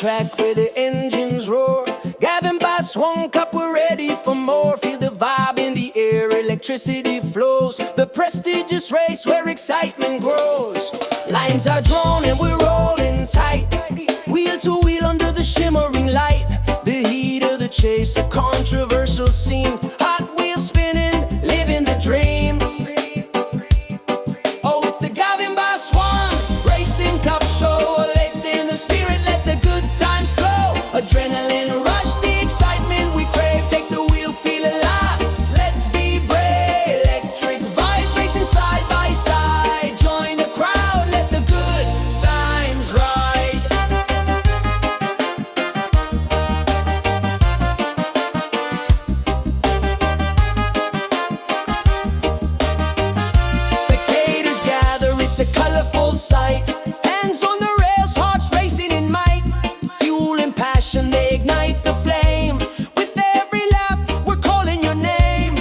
track where the engines roar. Gavinbass1 cup, we're ready for more. Feel the vibe in the air, electricity flows. The prestigious race where excitement grows. Lines are drawn and we're rolling tight, wheel to wheel under the shimmering light. The heat of the chase, a controversial scene. Hot wheels spinning, living the dream. Oh, it's the Gavinbass1 Racing Cup Show. Let in the spirit, let the good times flow. Adrenaline rush, the excitement we crave. Take the wheel, feel alive. Let's be brave. Electric vibes racing side by side. Join the crowd, let the good times ride. Spectators gather, it's a colorful sight. Hands on the rails, hearts racing in might. Fuel and passion, they ignite the flame. With every lap, we're calling your name.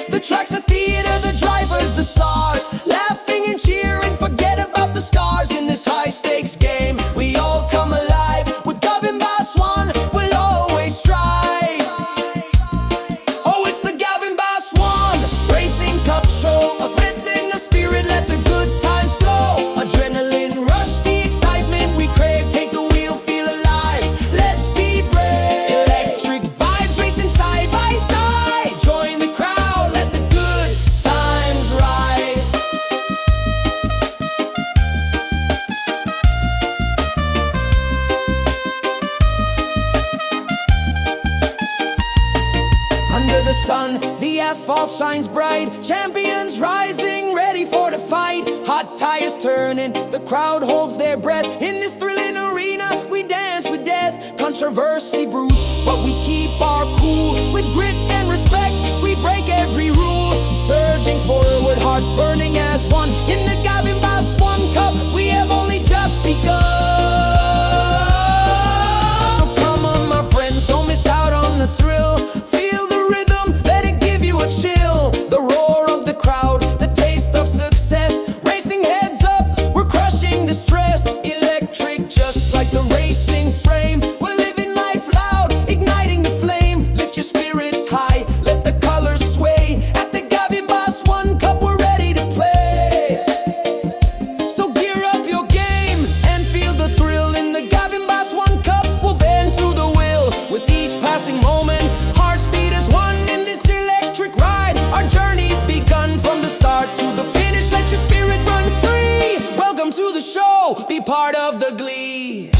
The track's a theater, the drivers, the stars. Laughing and cheering, forget about the scars. In this high-stakes game, we all come alive. With Gavinbass1, we'll always strive. Oh, it's the Gavinbass1 Racing Cup Show. A breath in the spirit, let the good times flow. Adrenaline rush, the excitement we crave. Take the wheel, feel alive. Let's be brave. Electric vibes racing side by side. Join the crowd, let the good times ride. Under the sun, the asphalt shines bright. Champions rising, ready for the fight. Hot tires turning, the crowd holds their breath. In this thrilling arena, we dance with death. Controversy brews, but we keep our cool. With grit and respect, we break every rule. Surging forward, hearts burning as one. In the Gavinbass1 Cup, we have only just begun. So come on, my friends, don't miss out on the thrill. Feel the rhythm, let it give you a chill. The roar of the crowd, the taste of success. Racing heads up, we're crushing the stress. Electric, just like the racing frame. We're living life loud, igniting the flame. Lift your spirits high, let the colors sway. At the Gavinbass1 Cup, we're ready to play. So gear up your game and feel the thrill. In the Gavinbass1 Cup, we'll bend to the wheel. With each passing moment, hearts beat as one in this electric ride. Our journey's begun from the start to the finish. Let your spirit run free. Welcome to the show, be part of the glee.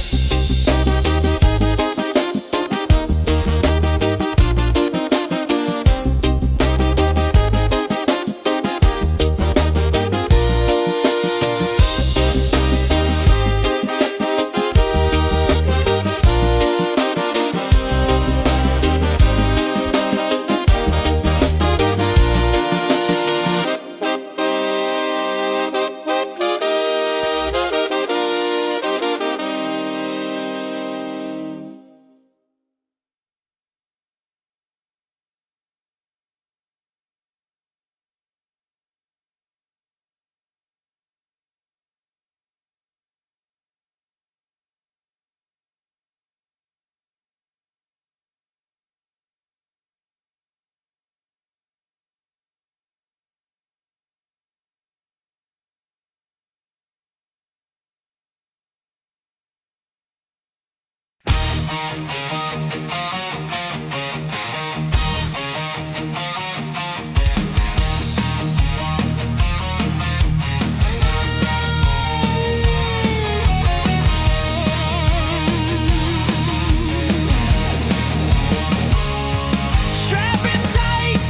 Strap in tight,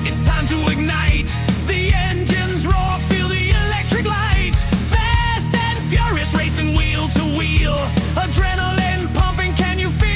it's time to ignite. The engines roar, feel the electric light. Fast and furious, racing wheel to wheel. Adrenaline pumping, can you feel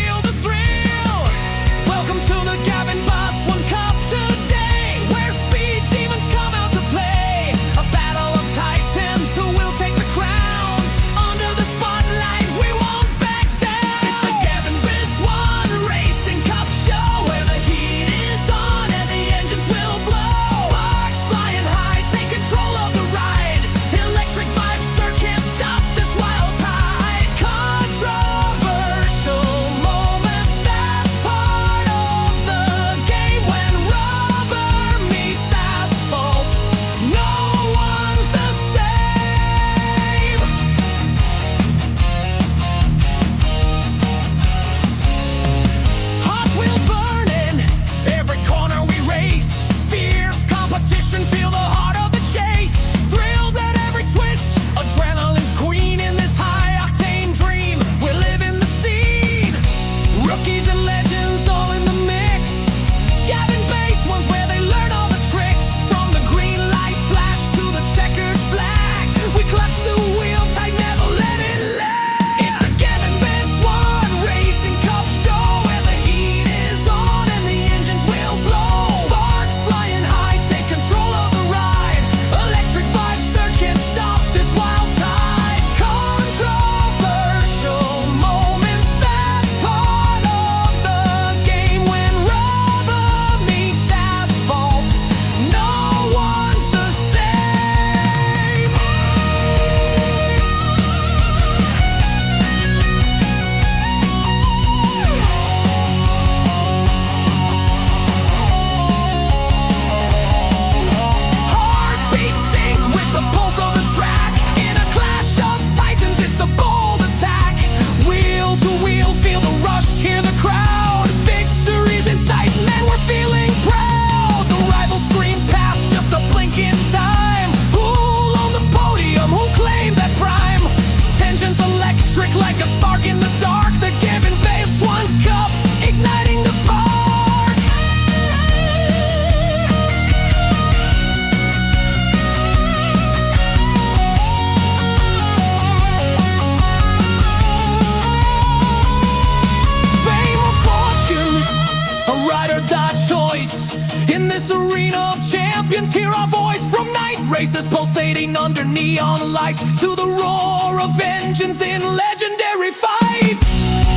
this arena of champions, hear our voice from night races pulsating under neon lights, to the roar of engines in legendary fights.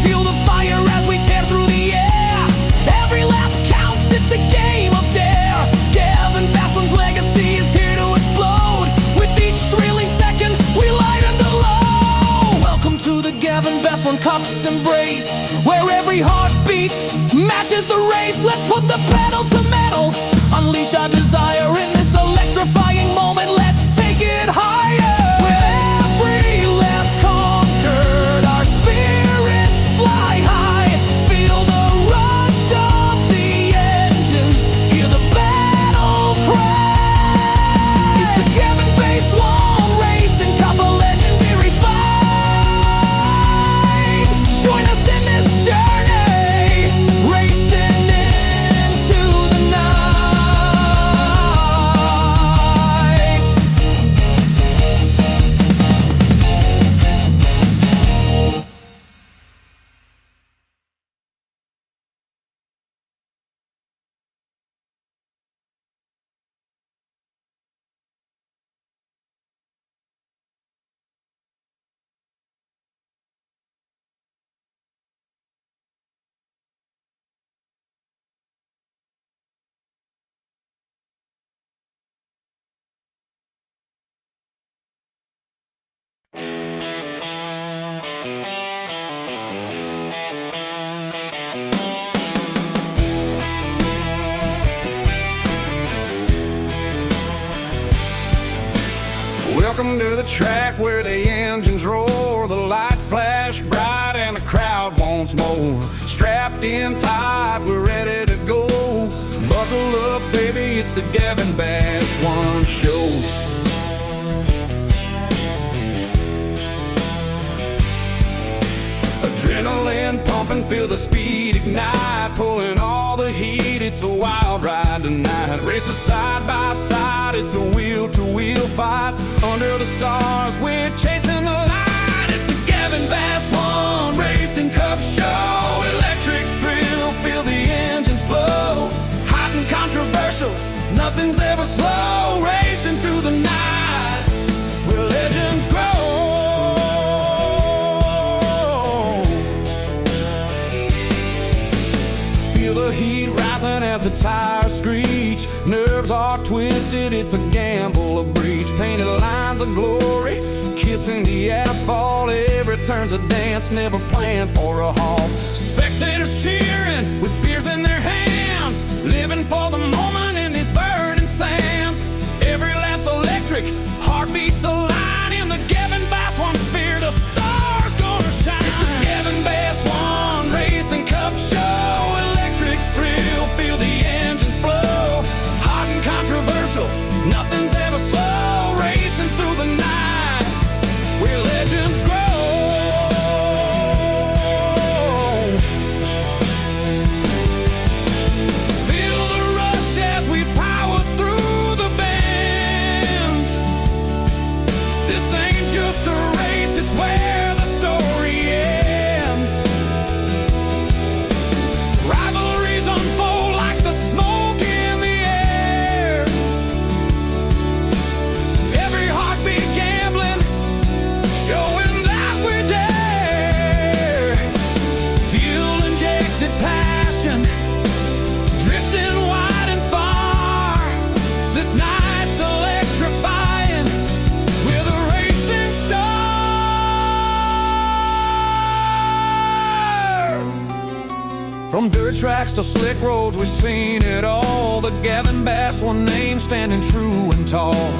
Feel the fire as we tear through the air. Every lap counts, it's a game of dare. Gavinbass1's legacy is here to explode. With each thrilling second, we lighten the low. Welcome to the Gavinbass1 Cup's embrace, where every heartbeat matches the race. Let's put the pedal to metal, unleash our desire in this electrifying moment. Let's take it higher. With every lap conquered, our spirits fly high. Feel the rush of the engines, hear the battle cry. It's the Gavinbass1 Racing Cup, a legendary fight. Join us in this journey, racing into the night. Welcome to the track where the engines roar, the lights flash bright and the crowd wants more. Strapped in tight, we're ready to go. Buckle up, baby, it's the Gavinbass1 Show. Adrenaline pumping, feel the speed ignite, pulling all the heat, it's a wild ride tonight. Races side by side, it's a wheel-to-wheel fight. Under the stars, we're chasing the light. It's the Gavinbass1 Racing Cup Show. Electric thrill, feel the engines flow. Hot and controversial, nothing's ever slow. Racing through the night, where legends grow. Feel the heat rising as the tires screech. Nerves are twisted, it's a gamble, a breach. Painted lines of glory, kissing the asphalt. Every turn's a dance, never planned for a halt. Spectators cheering with beers in their hands, living for the moment in these burning sands. Every lap's electric, heartbeats align. In the Gavinbass1 sphere, the stars gonna shine. It's the Gavinbass1 Racing Cup Show. Electric thrill, feel the engines flow. Hot and controversial, nothing's ever slow. Racing through the night, where legends grow. Feel the rush as we power through the bends. This ain't just a race, it's where the story ends. Rivalries unfold like the smoke in the air. Every heartbeat gambling, showing that we dare. Fuel-injected passion, drifting wide and far. This night's electrifying, we're the racing star. From dirt tracks to slick roads, we've seen it all. The Gavinbass1 name standing true and tall.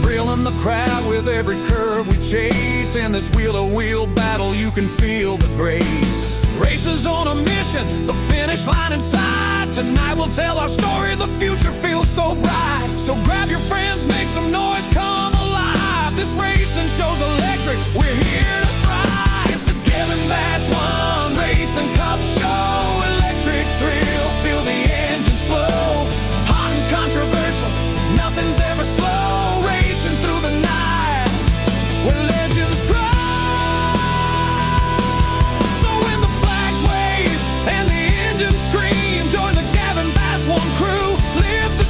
Thrilling the crowd with every curve we chase. In this wheel-to-wheel battle, you can feel the grace. Races on a mission, the finish line in sight. Tonight we'll tell our story, the future feels so bright. So grab your friends, make some noise, come alive. This racing show's electric, we're here to thrive. It's the Gavinbass1 Racing Cup Show. Electric thrill, feel the engines flow. Hot and controversial, nothing's ever slow. Racing through the night, where legends grow. So when the flags wave and the engines scream, join the Gavinbass1 crew. Live the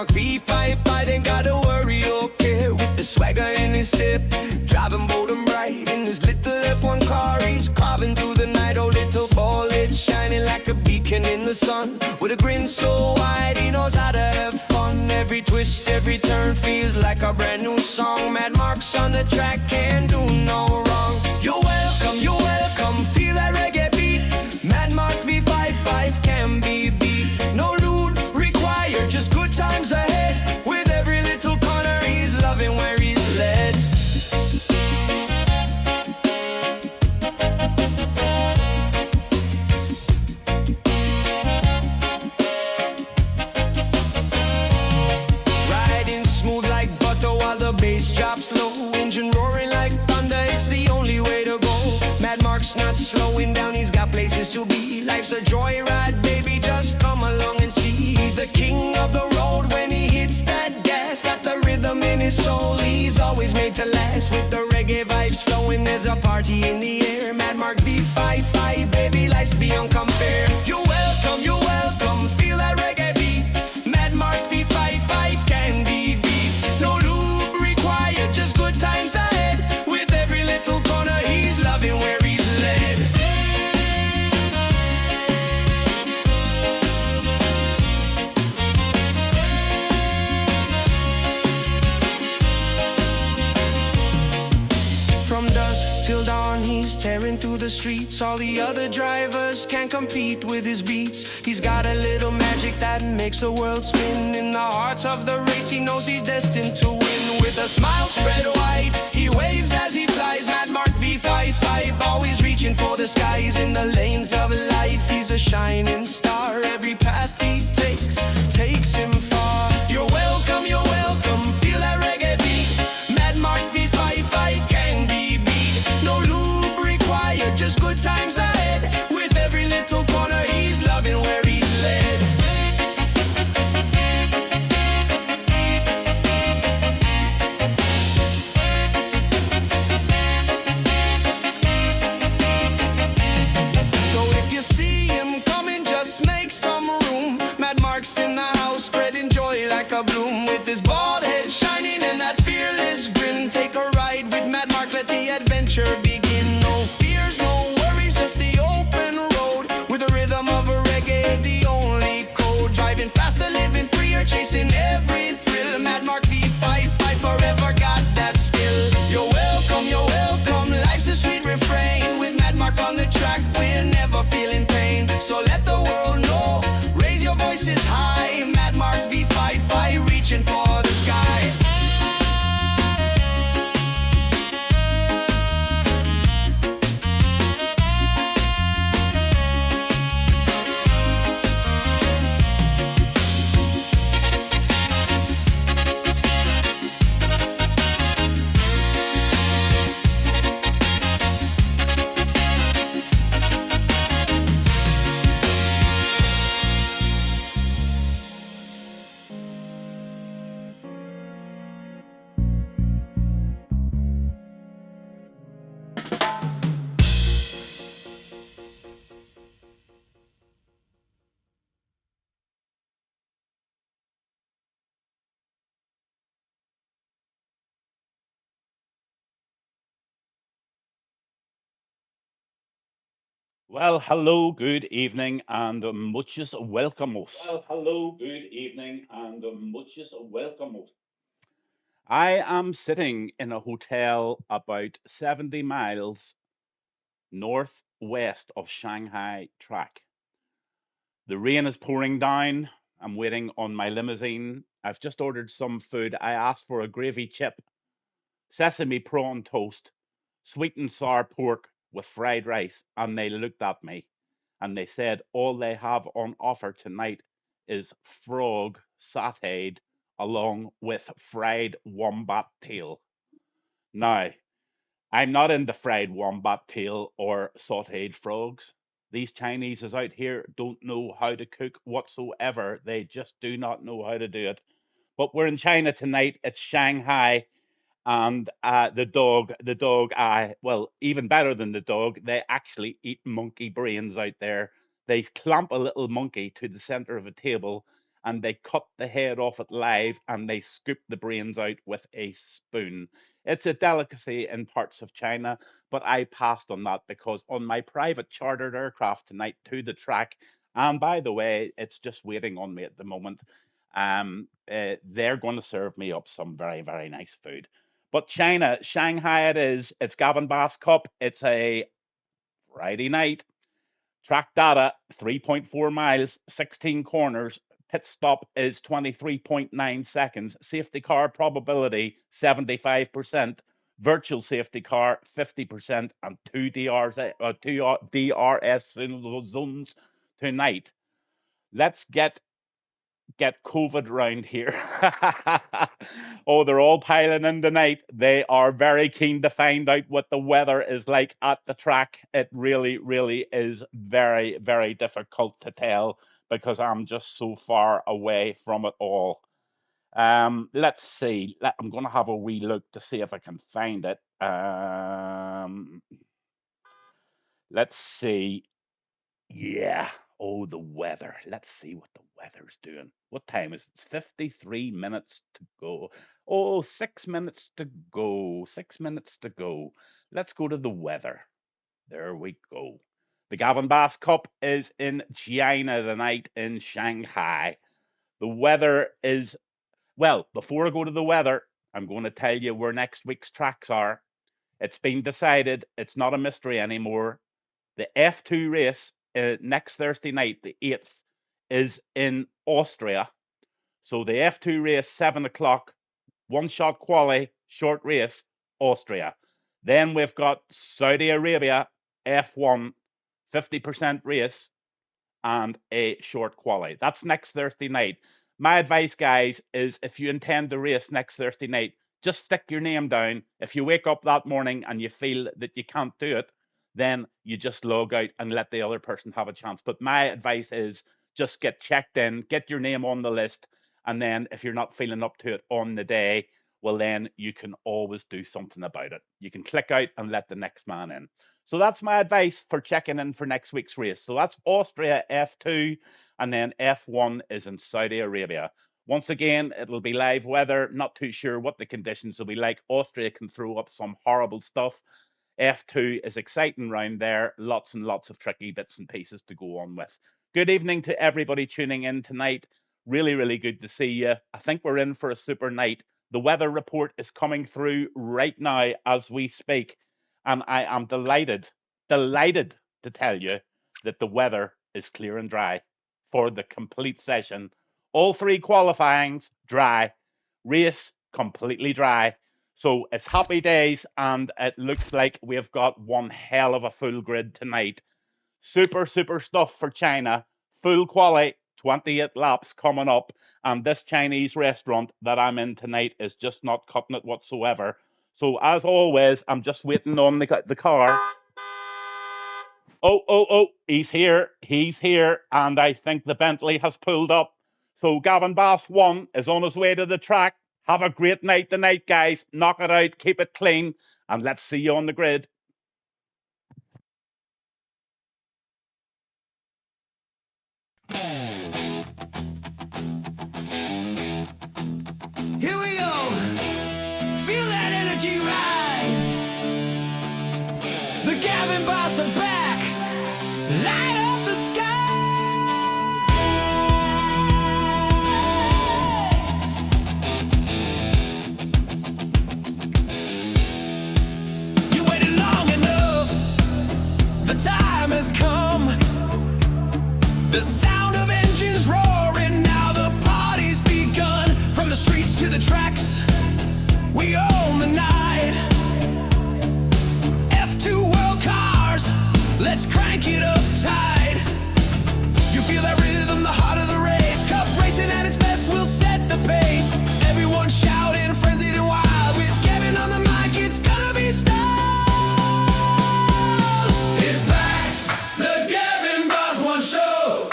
Mark V55 ain't gotta worry or care. With the swagger in his step, driving bold and bright in his little F1 car. He's carving through the night, oh little ball, it's shining like a beacon in the sun. With a grin so wide, he knows how to have fun. Every twist, every turn feels like a brand new song. Mad Mark's on the track, can't do no wrong. You're welcome, feel that reggae beat. Mad Mark V55 can be beat. No lube required, just good times ahead. With every little corner, he's loving where he's led. Riding smooth like butter while the bass drops low. Engine roaring like thunder, it's the only way to go. Mad Mark's not slowing down, he's got places to be. Life's a joyride, baby, just come along and see. He's the king of the road when he hits that gas. Got the rhythm in his soul, he's always made to last. With the reggae vibes flowing, there's a party in the air. Mad Mark V55, baby, life's beyond compare. You're welcome, feel that reggae beat. Mad Mark V55 can be beat. No lube required, just good times ahead. With every little corner, he's loving where he's led. From dusk till dawn, he's tearing through the streets. All the other drivers can't compete with his beats. He's got a little magic that makes the world spin. In the heart of the race, he knows he's destined to win. With a smile spread wide, he waves as he flies. Mad Mark V55, always reaching for the skies. In the lanes of life, he's a shining star. Every path he takes him far. You're welcome, feel that reggae beat. Mad Mark V55 can be beat. No lube required, just good times ahead. With every little corner, he's loving where he's led. So if you see him coming, just make some room. Mad Mark's in the house, spreading joy like a bloom. With his bald head shining and that fearless grin. Take a ride with Mad Mark, let the adventure begin. No fears, no worries, just the open road. With the rhythm of a reggae, the only code. Driving faster, living freer, chasing every thrill. Mad Mark V55 forever got that skill. You're welcome, life's a sweet refrain. With Mad Mark on the track, we're never feeling pain. So let the world know, raise your voices high. Mad Mark V55 reaching for the sky. Well, hello, good evening, and muchos welcomos. I am sitting in a hotel about 70 miles northwest of Shanghai track. The rain is pouring down. I'm waiting on my limousine. I've just ordered some food. I asked for a gravy chip, sesame prawn toast, sweet and sour pork with fried rice, and they looked at me and they said all they have on offer tonight is frog sauteed along with fried wombat tail. Now, I'm not into fried wombat tail or sauteed frogs. These Chineses out here don't know how to cook whatsoever. They just do not know how to do it. But we're in China tonight. It's Shanghai, and the dog, well, even better than the dog, they actually eat monkey brains out there. They clamp a little monkey to the center of a table, and they cut the head off it live and they scoop the brains out with a spoon. It's a delicacy in parts of China, but I passed on that because on my private chartered aircraft tonight to the track, and by the way, it's just waiting on me at the moment. They're going to serve me up some very, very nice food. But China, Shanghai it is. It's Gavinbass Cup. It's a Friday night. Track data 3.4 miles, 16 corners. Pit stop is 23.9 seconds. Safety car probability 75%. Virtual safety car 50%, and two DRS zones tonight. Let's get COVID round here. Oh, they're all piling in tonight. They are very keen to find out what the weather is like at the track. It really, really is very, very difficult to tell because I'm just so far away from it all. Let's see. I'm going to have a wee look to see if I can find it. Let's see. Yeah. Oh, the weather. Let's see what the weather's doing. What time is it? It's 53 minutes to go. Oh, 6 minutes to go. 6 minutes to go. Let's go to the weather. There we go. The Gavinbass Cup is in China tonight in Shanghai. The weather is, well, before I go to the weather, I'm going to tell you where next week's tracks are. It's been decided. It's not a mystery anymore. The F2 race next Thursday night, the 8th, is in Austria. So the F2 race, 7 o'clock, one shot quali, short race, Austria. Then we've got Saudi Arabia, F1, 50% race, and a short quali. That's next Thursday night. My advice, guys, is if you intend to race next Thursday night, just stick your name down. If you wake up that morning and you feel that you can't do it, then you just log out and let the other person have a chance. But my advice is just get checked in, get your name on the list, and then if you're not feeling up to it on the day, well, then you can always do something about it. You can click out and let the next man in. So that's my advice for checking in for next week's race. So that's Austria F2, and then F1 is in Saudi Arabia. Once again, it'll be live weather. Not too sure what the conditions will be like. Austria can throw up some horrible stuff. F2 is exciting round there. Lots and lots of tricky bits and pieces to go on with. Good evening to everybody tuning in tonight. Really, really good to see you. I think we're in for a super night. The weather report is coming through right now as we speak. And I am delighted to tell you that the weather is clear and dry for the complete session. All three qualifyings, dry. Race, completely dry. So it's happy days, and it looks like we've got one hell of a full grid tonight. Super, super stuff for China. Full quali, 28 laps coming up, and this Chinese restaurant that I'm in tonight is just not cutting it whatsoever. So as always, I'm just waiting on the car. Oh, he's here, and I think the Bentley has pulled up. So Gavinbass1 is on his way to the track. Have a great night tonight, guys. Knock it out, keep it clean, and let's see you on the grid. Here we go. Feel that energy rise. The Gavinbass are back. Light up the skies. You waited long enough. The time has come. The sound of engines roaring. Now the party's begun. From the streets to the tracks, we own the night. F2 world cars, let's crank it up tight. You feel that rhythm, the heart of the race. Cup racing at its best, we'll set the pace. Everyone shouting, frenzied and wild. With Gavin on the mic, it's gonna be style. It's back, the Gavinbass1 Show.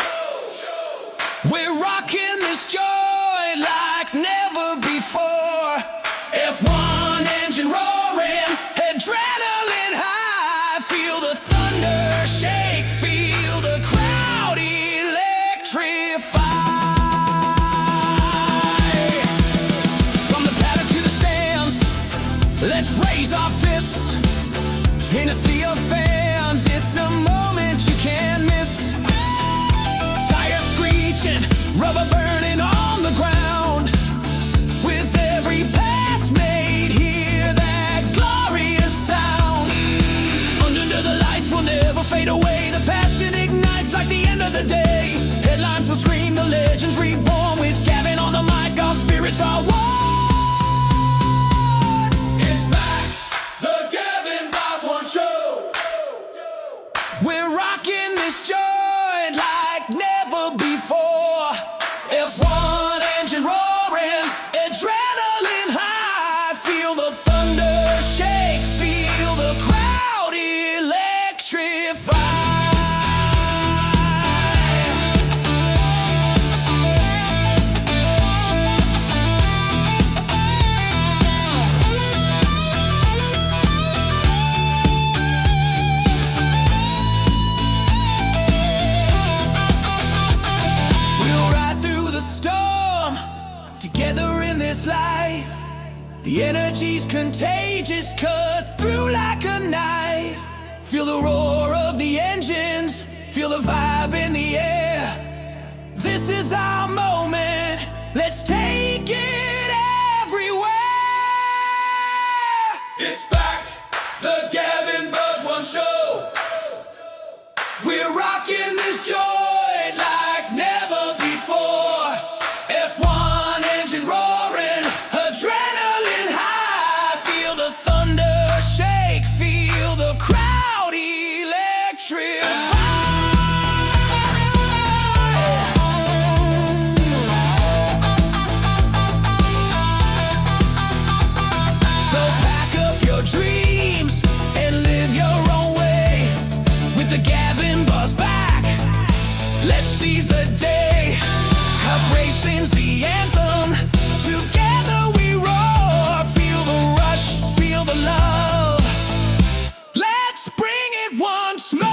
We're rocking this joint like never before. F1 engine roaring, adrenaline high. Feel the thunder shake, feel the crowd electrify. We're rocking this joint like never before. F1 engine roaring, adrenaline high. Feel the thunder shake, feel the crowd electrify. We'll ride through the storm, together in this life. The energy's contagious, cut through like a knife. Feel the roar of the engines, feel the vibe in the air. This is our moment, let's take it everywhere. It's back, the Gavinbass1 Show. We're rocking this joint like never before. F1 engine roaring, adrenaline high. Feel the thunder shake, feel the crowd electrify. So pack up your dreams and live your own way. With the Gavinbass back, let's seize the day. Cup racing's the anthem, together we roar. Feel the rush, feel the love, let's bring it once more.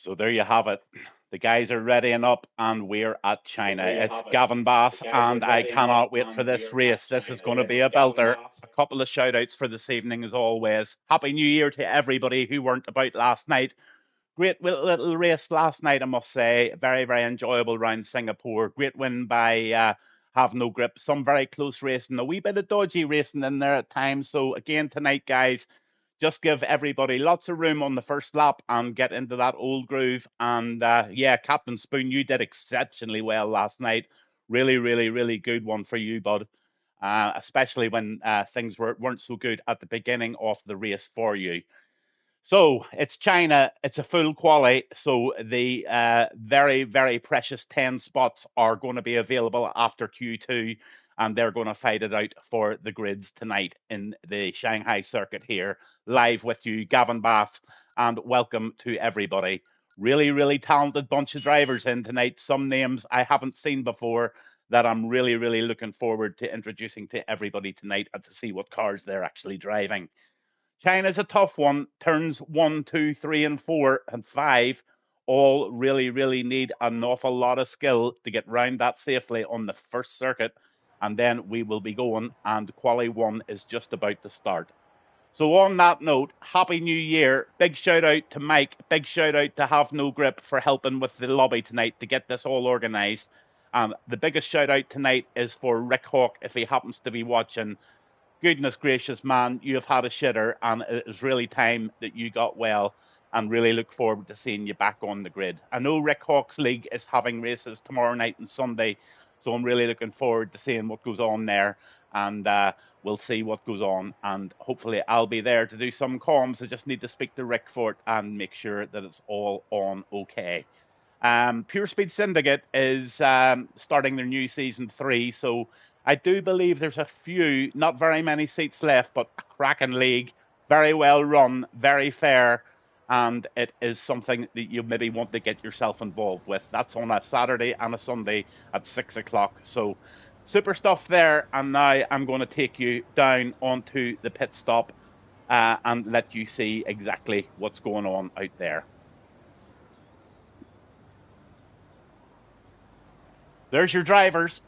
So there you have it. The guys are readying up, and we're at China. It's Gavinbass, and I cannot wait for this race. This is going to be a belter. A couple of shout outs for this evening, as always. Happy New Year to everybody who weren't about last night. Great little race last night, I must say. Very, very enjoyable round Singapore. Great win by Have No Grip. Some very close racing. A wee bit of dodgy racing in there at times. So, again, tonight, guys, just give everybody lots of room on the first lap and get into that old groove. And yeah, Captain Spoon, you did exceptionally well last night. Really, really, really good one for you, bud. Especially when things weren't so good at the beginning of the race for you. So it's China. It's a full quali. So the very, very precious 10 spots are going to be available after Q2, and they're going to fight it out for the grids tonight in the Shanghai circuit here, live with you, Gavinbass, and welcome to everybody. Really, really talented bunch of drivers in tonight. Some names I haven't seen before that I'm really, really looking forward to introducing to everybody tonight and to see what cars they're actually driving. China's a tough one. Turns 1, 2, 3, and 4, and 5 all really, really need an awful lot of skill to get round that safely on the first circuit. And then we will be going, and Quali 1 is just about to start. So on that note, Happy New Year. Big shout out to Mike. Big shout out to Have No Grip for helping with the lobby tonight to get this all organised. And the biggest shout out tonight is for Rick Hawk, if he happens to be watching. Goodness gracious, man, you have had a shitter, and it is really time that you got well, and really look forward to seeing you back on the grid. I know Rick Hawk's League is having races tomorrow night and Sunday, so I'm really looking forward to seeing what goes on there, and we'll see what goes on, and hopefully I'll be there to do some comms. I just need to speak to Rick for it and make sure that it's all on okay. Pure Speed Syndicate is starting their new season 3, so I do believe there's a few, not very many seats left, but a cracking league, very well run, very fair, and it is something that you maybe want to get yourself involved with. That's on a Saturday and a Sunday at 6 o'clock. So super stuff there, and now I'm going to take you down onto the pit stop and let you see exactly what's going on out there. There's your drivers.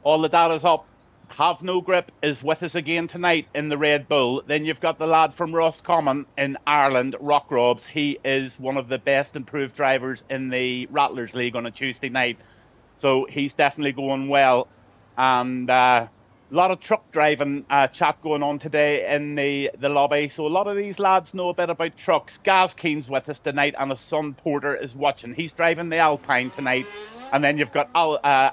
All the data's up. Have No Grip is with us again tonight in the Red Bull. Then you've got the lad from Roscommon in Ireland, Rock Robs. He is one of the best improved drivers in the Rattlers League on a Tuesday night. So he's definitely going well. And a lot of truck driving chat going on today in the lobby. So a lot of these lads know a bit about trucks. Gaz Keen's with us tonight, and his son Porter is watching. He's driving the Alpine tonight. And then you've got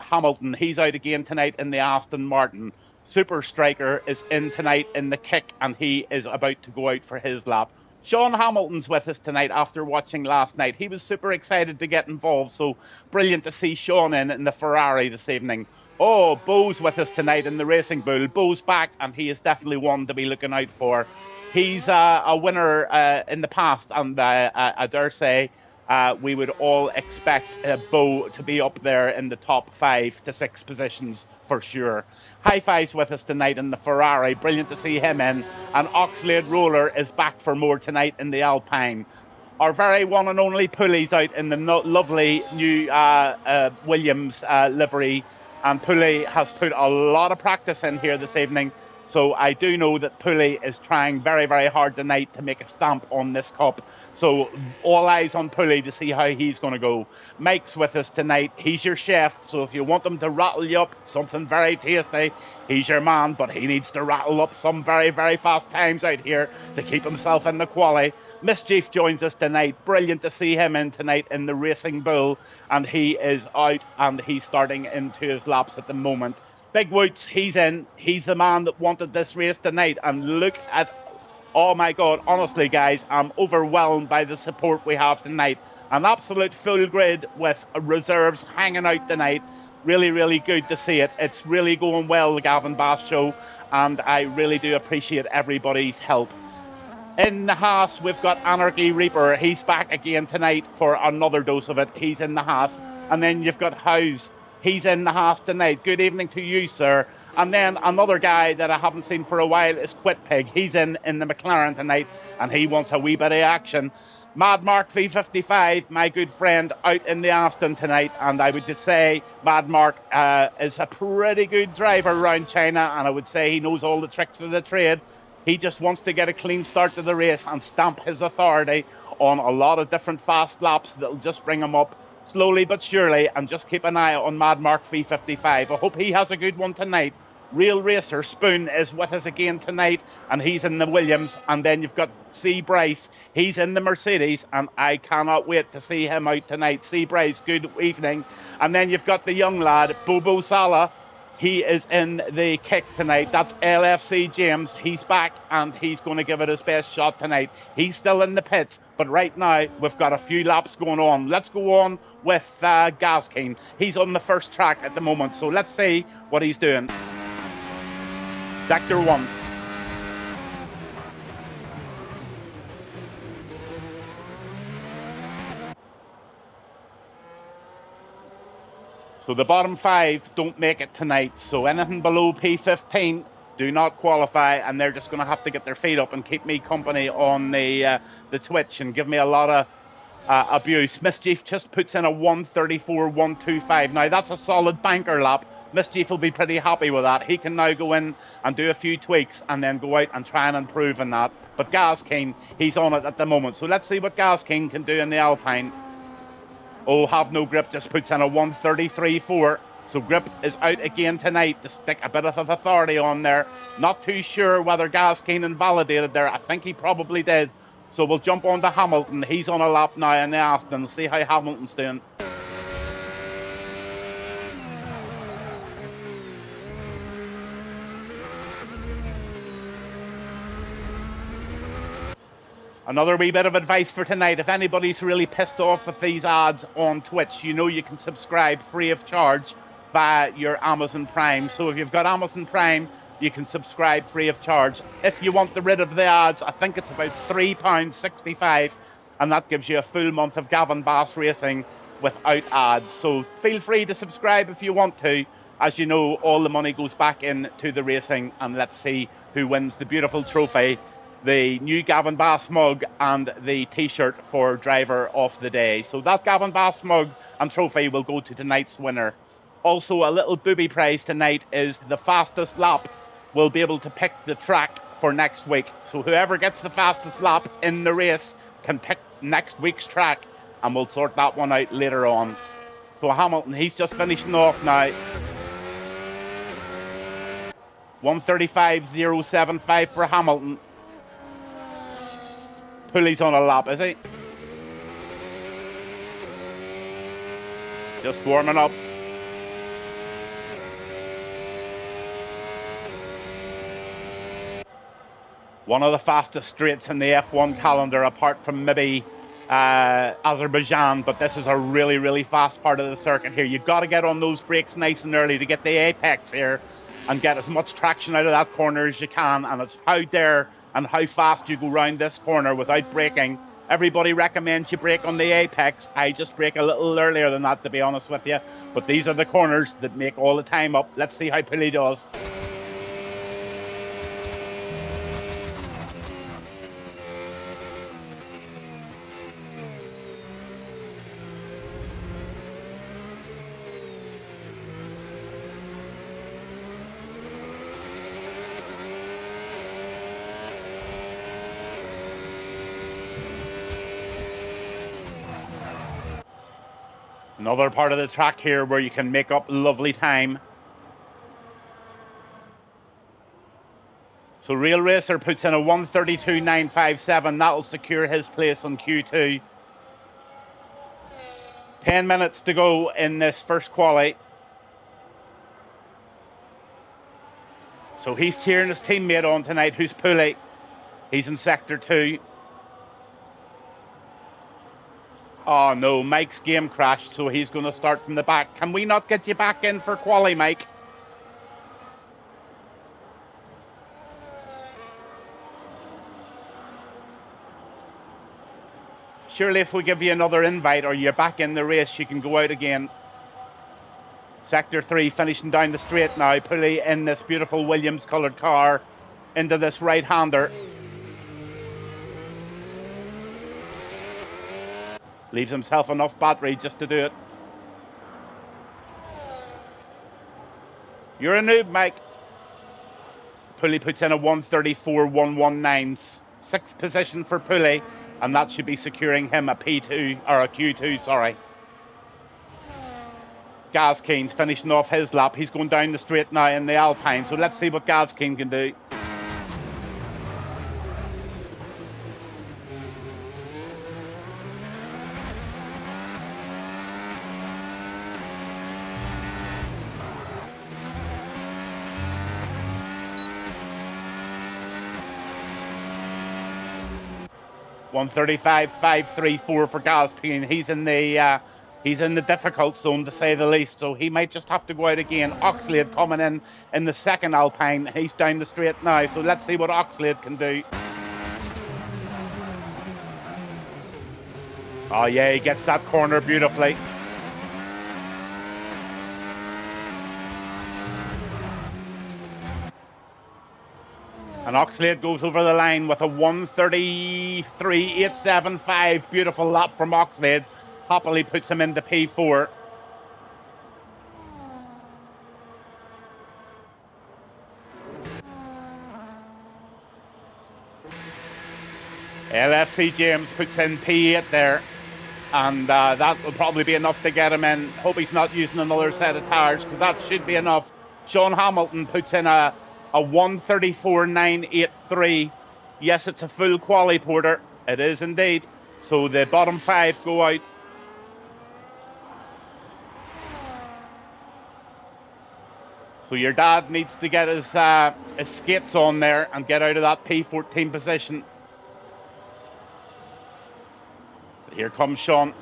Hamilton. He's out again tonight in the Aston Martin. Super Striker is in tonight in the Kick, and he is about to go out for his lap. Sean Hamilton's with us tonight after watching last night. He was super excited to get involved, so brilliant to see Sean in the Ferrari this evening. Oh, Bo's with us tonight in the Racing Bull. Bo's back, and he is definitely one to be looking out for. He's a winner in the past, and I dare say we would all expect Bo to be up there in the top 5 to 6 positions for sure. High Five's with us tonight in the Ferrari. Brilliant to see him in. And Oxlade Roller is back for more tonight in the Alpine. Our very one and only Pulley's out in the lovely new Williams livery. And Pulley has put a lot of practice in here this evening. So I do know that Pulley is trying very, very hard tonight to make a stamp on this cup. So all eyes on Pulley to see how he's going to go. Mike's with us tonight. He's your chef. So if you want him to rattle you up something very tasty, he's your man. But he needs to rattle up some very, very fast times out here to keep himself in the quali. Mischief joins us tonight. Brilliant to see him in tonight in the Racing Bull. And he is out and he's starting into his laps at the moment. Big Woots, he's in. He's the man that wanted this race tonight. And look at, oh my God, honestly, guys, I'm overwhelmed by the support we have tonight. An absolute full grid with reserves hanging out tonight. Really, really good to see it. It's really going well, the Gavinbass Show. And I really do appreciate everybody's help. In the Haas, we've got Anarchy Reaper. He's back again tonight for another dose of it. He's in the Haas. And then you've got House. He's in the Haas tonight. Good evening to you, sir. And then another guy that I haven't seen for a while is Quit Pig. He's in the McLaren tonight, and he wants a wee bit of action. Mad Mark V55, my good friend, out in the Aston tonight. And I would just say Mad Mark is a pretty good driver around China, and I would say he knows all the tricks of the trade. He just wants to get a clean start to the race and stamp his authority on a lot of different fast laps that'll just bring him up slowly but surely, and just keep an eye on Mad Mark V55. I hope he has a good one tonight. Real Racer Spoon is with us again tonight, and he's in the Williams. And then you've got C. Bryce. He's in the Mercedes, and I cannot wait to see him out tonight. C. Bryce, good evening. And then you've got the young lad, Bobo Sala. He is in the Kick tonight. That's LFC James. He's back, and he's going to give it his best shot tonight. He's still in the pits, but right now we've got a few laps going on. Let's go on with Gaskeen. He's on the first track at the moment, so let's see what he's doing. Sector 1. So the bottom 5 don't make it tonight. So anything below P15 do not qualify, and they're just going to have to get their feet up and keep me company on the Twitch and give me a lot of abuse. Mischief just puts in a 1:34.125. Now that's a solid banker lap. Mischief will be pretty happy with that. He can now go in and do a few tweaks and then go out and try and improve in that. But Gaskeen, he's on it at the moment. So let's see what Gaskeen can do in the Alpine. Oh, Have No Grip just puts in a 1:33.4. So Grip is out again tonight to stick a bit of authority on there. Not too sure whether Gaskeen invalidated there. I think he probably did. So we'll jump on to Hamilton. He's on a lap now in the Aston. See how Hamilton's doing. Another wee bit of advice for tonight. If anybody's really pissed off with these ads on Twitch, you know you can subscribe free of charge via your Amazon Prime. So if you've got Amazon Prime, you can subscribe free of charge. If you want to rid of the ads, I think it's about £3.65, and that gives you a full month of Gavinbass Racing without ads. So feel free to subscribe if you want to. As you know, all the money goes back into the racing, and let's see who wins the beautiful trophy, the new Gavinbass mug and the t-shirt for driver of the day. So that Gavinbass mug and trophy will go to tonight's winner. Also, a little booby prize tonight is the fastest lap will be able to pick the track for next week. So whoever gets the fastest lap in the race can pick next week's track, and we'll sort that one out later on. So Hamilton, he's just finishing off now. 1:35.075 for Hamilton. Pulley's on a lap, is he? Just warming up. One of the fastest straights in the F1 calendar, apart from maybe Azerbaijan, but this is a really, really fast part of the circuit here. You've got to get on those brakes nice and early to get the apex here and get as much traction out of that corner as you can, and it's how dare and how fast you go round this corner without braking. Everybody recommends you brake on the apex. I just brake a little earlier than that, to be honest with you, but these are the corners that make all the time up. Let's see how Pulley does. Another part of the track here where you can make up lovely time. So Real Racer puts in a 1:32.957. That'll secure his place on Q2. 10 minutes to go in this first quali. So he's cheering his teammate on tonight, who's Pulley. He's in sector 2. Oh no, Mike's game crashed, so he's going to start from the back. Can we not get you back in for quali, Mike? Surely if we give you another invite or you're back in the race, you can go out again. Sector 3 finishing down the straight now. Pulley in this beautiful Williams coloured car into this right-hander. Leaves himself enough battery just to do it. You're a noob, Mike. Pulley puts in a 1:34.119. 6th position for Pulley, and that should be securing him a P2, or a Q2, sorry. Gaskeen's finishing off his lap. He's going down the straight now in the Alpine, so let's see what Gaskeen can do. $1:35.534 for Gaskeen. He's in the difficult zone, to say the least, so he might just have to go out again. Oxlade coming in the second Alpine. He's down the straight now, so let's see what Oxlade can do. Oh yeah, he gets that corner beautifully. And Oxlade goes over the line with a 1:33.875. Beautiful lap from Oxlade. Happily puts him into P4. LFC James puts in P8 there. And that will probably be enough to get him in. Hope he's not using another set of tires, because that should be enough. Sean Hamilton puts in a 1:34.983. Yes, it's a full quali, Porter. It is indeed. So the bottom 5 go out. So your dad needs to get his skates on there and get out of that P14 position. But here comes Sean.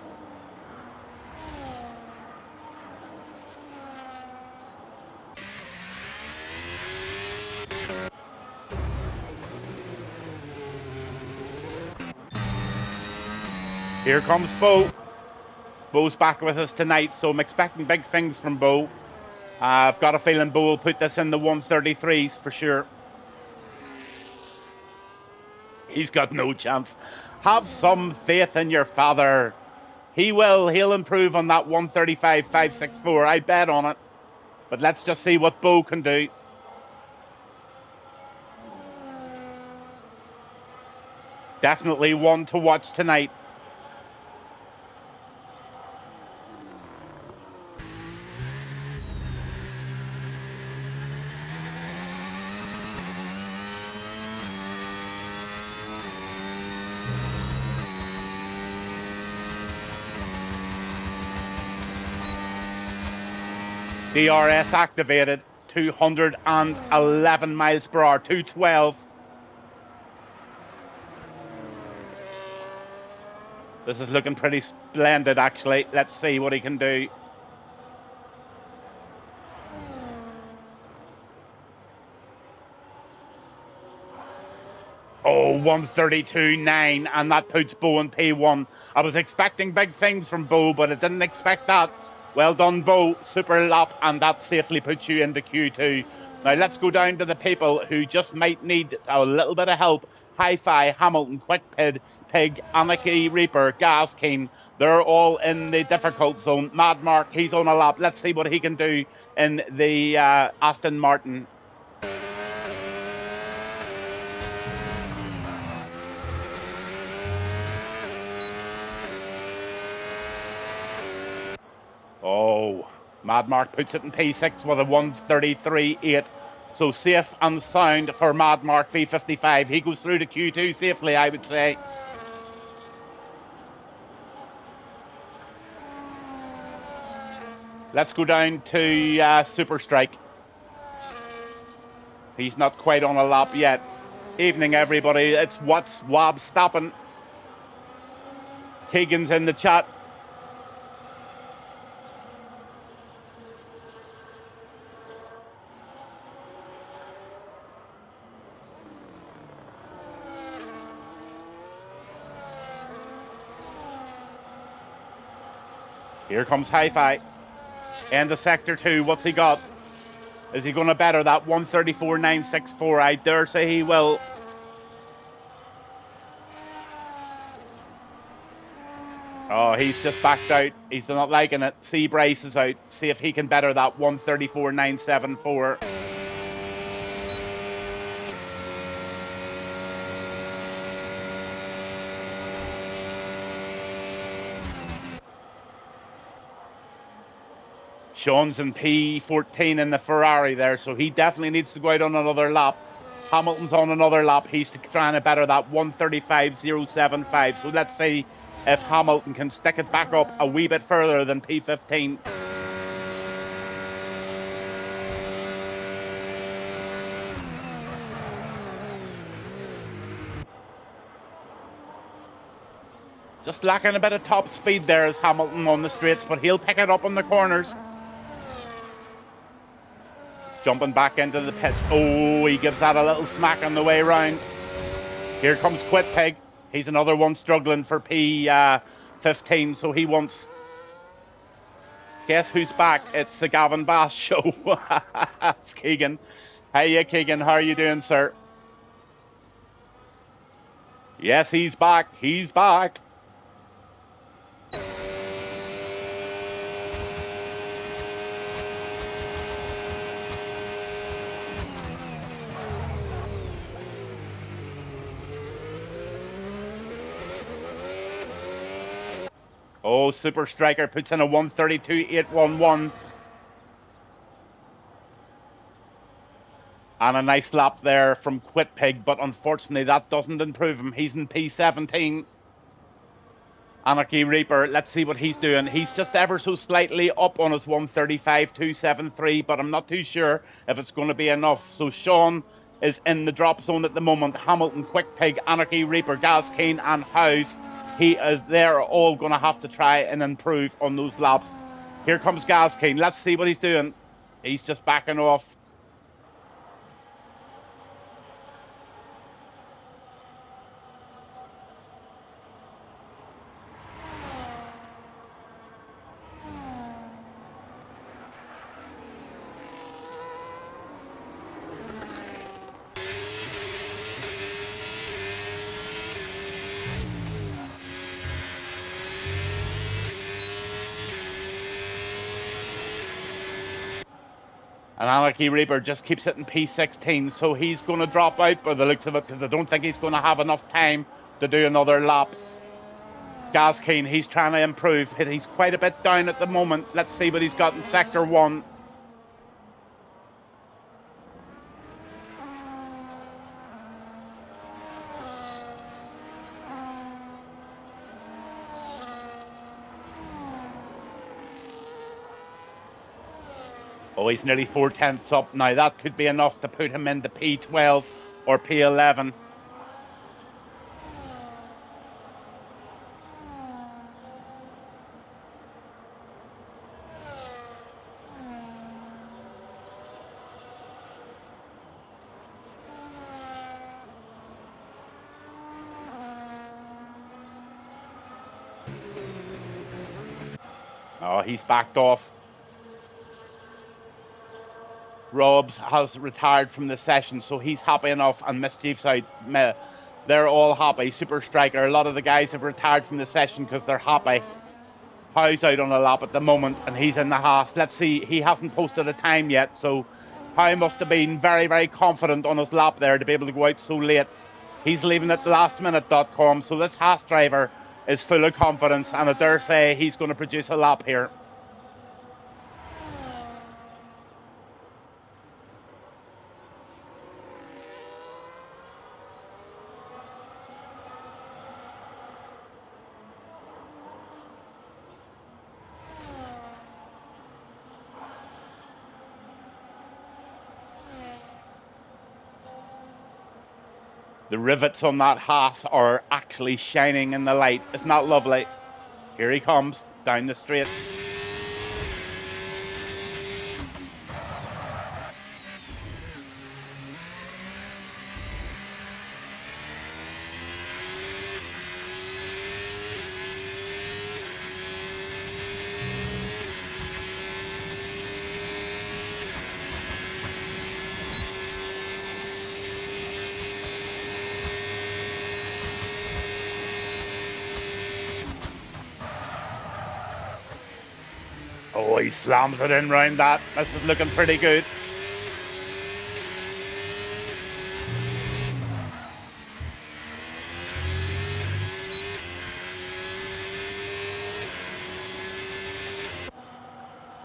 Here comes Bo. Bo's back with us tonight, so I'm expecting big things from Bo. I've got a feeling Bo will put this in the 1:33s for sure. He's got no chance. Have some faith in your father. He will. He'll improve on that 1:35.564. I bet on it. But let's just see what Bo can do. Definitely one to watch tonight. DRS activated, 211 miles per hour, 212. This is looking pretty splendid, actually. Let's see what he can do. Oh, 132.9, and that puts Bo in P1. I was expecting big things from Bo, but I didn't expect that. Well done, Bo. Super lap, and that safely puts you into Q2. Now let's go down to the people who just might need a little bit of help. Hi-Fi, Hamilton, Quick Pig, Anarchy Reaper, Gas King. They're all in the difficult zone. Mad Mark, he's on a lap. Let's see what he can do in the Aston Martin. Oh, Mad Mark puts it in P6 with a 133.8. So safe and sound for Mad Mark V55. He goes through to Q2 safely, I would say. Let's go down to Super Strike. He's not quite on a lap yet. Evening, everybody. It's What's Wob Stopping. Keegan's in the chat. Here comes Hi-Fi. End of Sector 2. What's he got? Is he going to better that 134.964? I dare say he will. Oh, he's just backed out. He's not liking it. C Brace is out. See if he can better that 134.974. Sean's in P14 in the Ferrari there, so he definitely needs to go out on another lap. Hamilton's on another lap. He's trying to better that 135.075. So let's see if Hamilton can stick it back up a wee bit further than P15. Just lacking a bit of top speed there is Hamilton on the straights, but he'll pick it up on the corners. Jumping back into the pits. Oh, he gives that a little smack on the way round. Here comes Quit Pig. He's another one struggling for P15, so he wants... Guess who's back? It's the Gavinbass Show. It's Keegan. Hiya, Keegan. How are you doing, sir? Yes, he's back. He's back. Oh, Super Striker puts in a 132.811. And a nice lap there from Quit Pig, but unfortunately that doesn't improve him. He's in P17. Anarchy Reaper, let's see what he's doing. He's just ever so slightly up on his 135.273, but I'm not too sure if it's going to be enough. So Sean is in the drop zone at the moment. Hamilton, Quick Pig, Anarchy Reaper, Gaz Kane and House. They're all going to have to try and improve on those laps. Here comes Gaz Kane. Let's see what he's doing. He's just backing off. And Anarchy Reaper just keeps hitting P16, so he's going to drop out by the looks of it because I don't think he's going to have enough time to do another lap. Gaskeen, he's trying to improve. He's quite a bit down at the moment. Let's see what he's got in Sector 1. Oh, he's nearly 4/10 up now. That could be enough to put him into P12 or P11. Oh, he's backed off. Robs has retired from the session, so he's happy enough, and Mischief's out. They're all happy. Super Striker, a lot of the guys have retired from the session because they're happy. Howe's out on a lap at the moment, and he's in the Haas. Let's see, he hasn't posted a time yet, so Howe must have been very, very confident on his lap there to be able to go out so late. He's leaving at lastminute.com, so this Haas driver is full of confidence, and I dare say he's going to produce a lap here. The rivets on that Haas are actually shining in the light. Isn't that lovely? Here he comes down the straight. Oh, he slams it in round that. This is looking pretty good.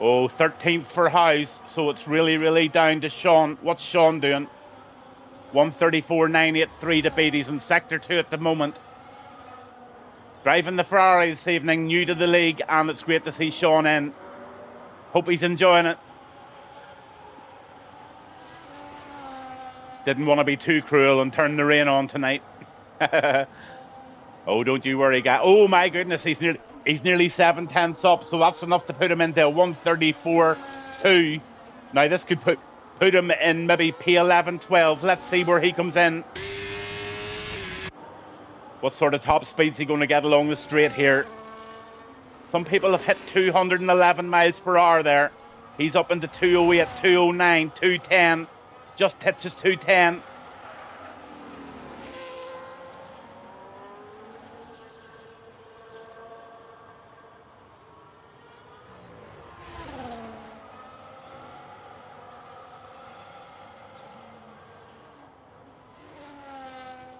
Oh, 13th for House, so it's really, really down to Sean. What's Sean doing? 134.983 to beat. He's in Sector 2 at the moment. Driving the Ferrari this evening, new to the league, and it's great to see Sean in. Hope he's enjoying it. Didn't want to be too cruel and turn the rain on tonight. Oh, don't you worry, guy. Oh my goodness, he's nearly 7/10 up, so that's enough to put him into a 134.2. Now this could put him in maybe P11, 12. Let's see where he comes in. What sort of top speed's he going to get along the straight here? Some people have hit 211 miles per hour there. He's up into 208, 209, 210. Just touches 210.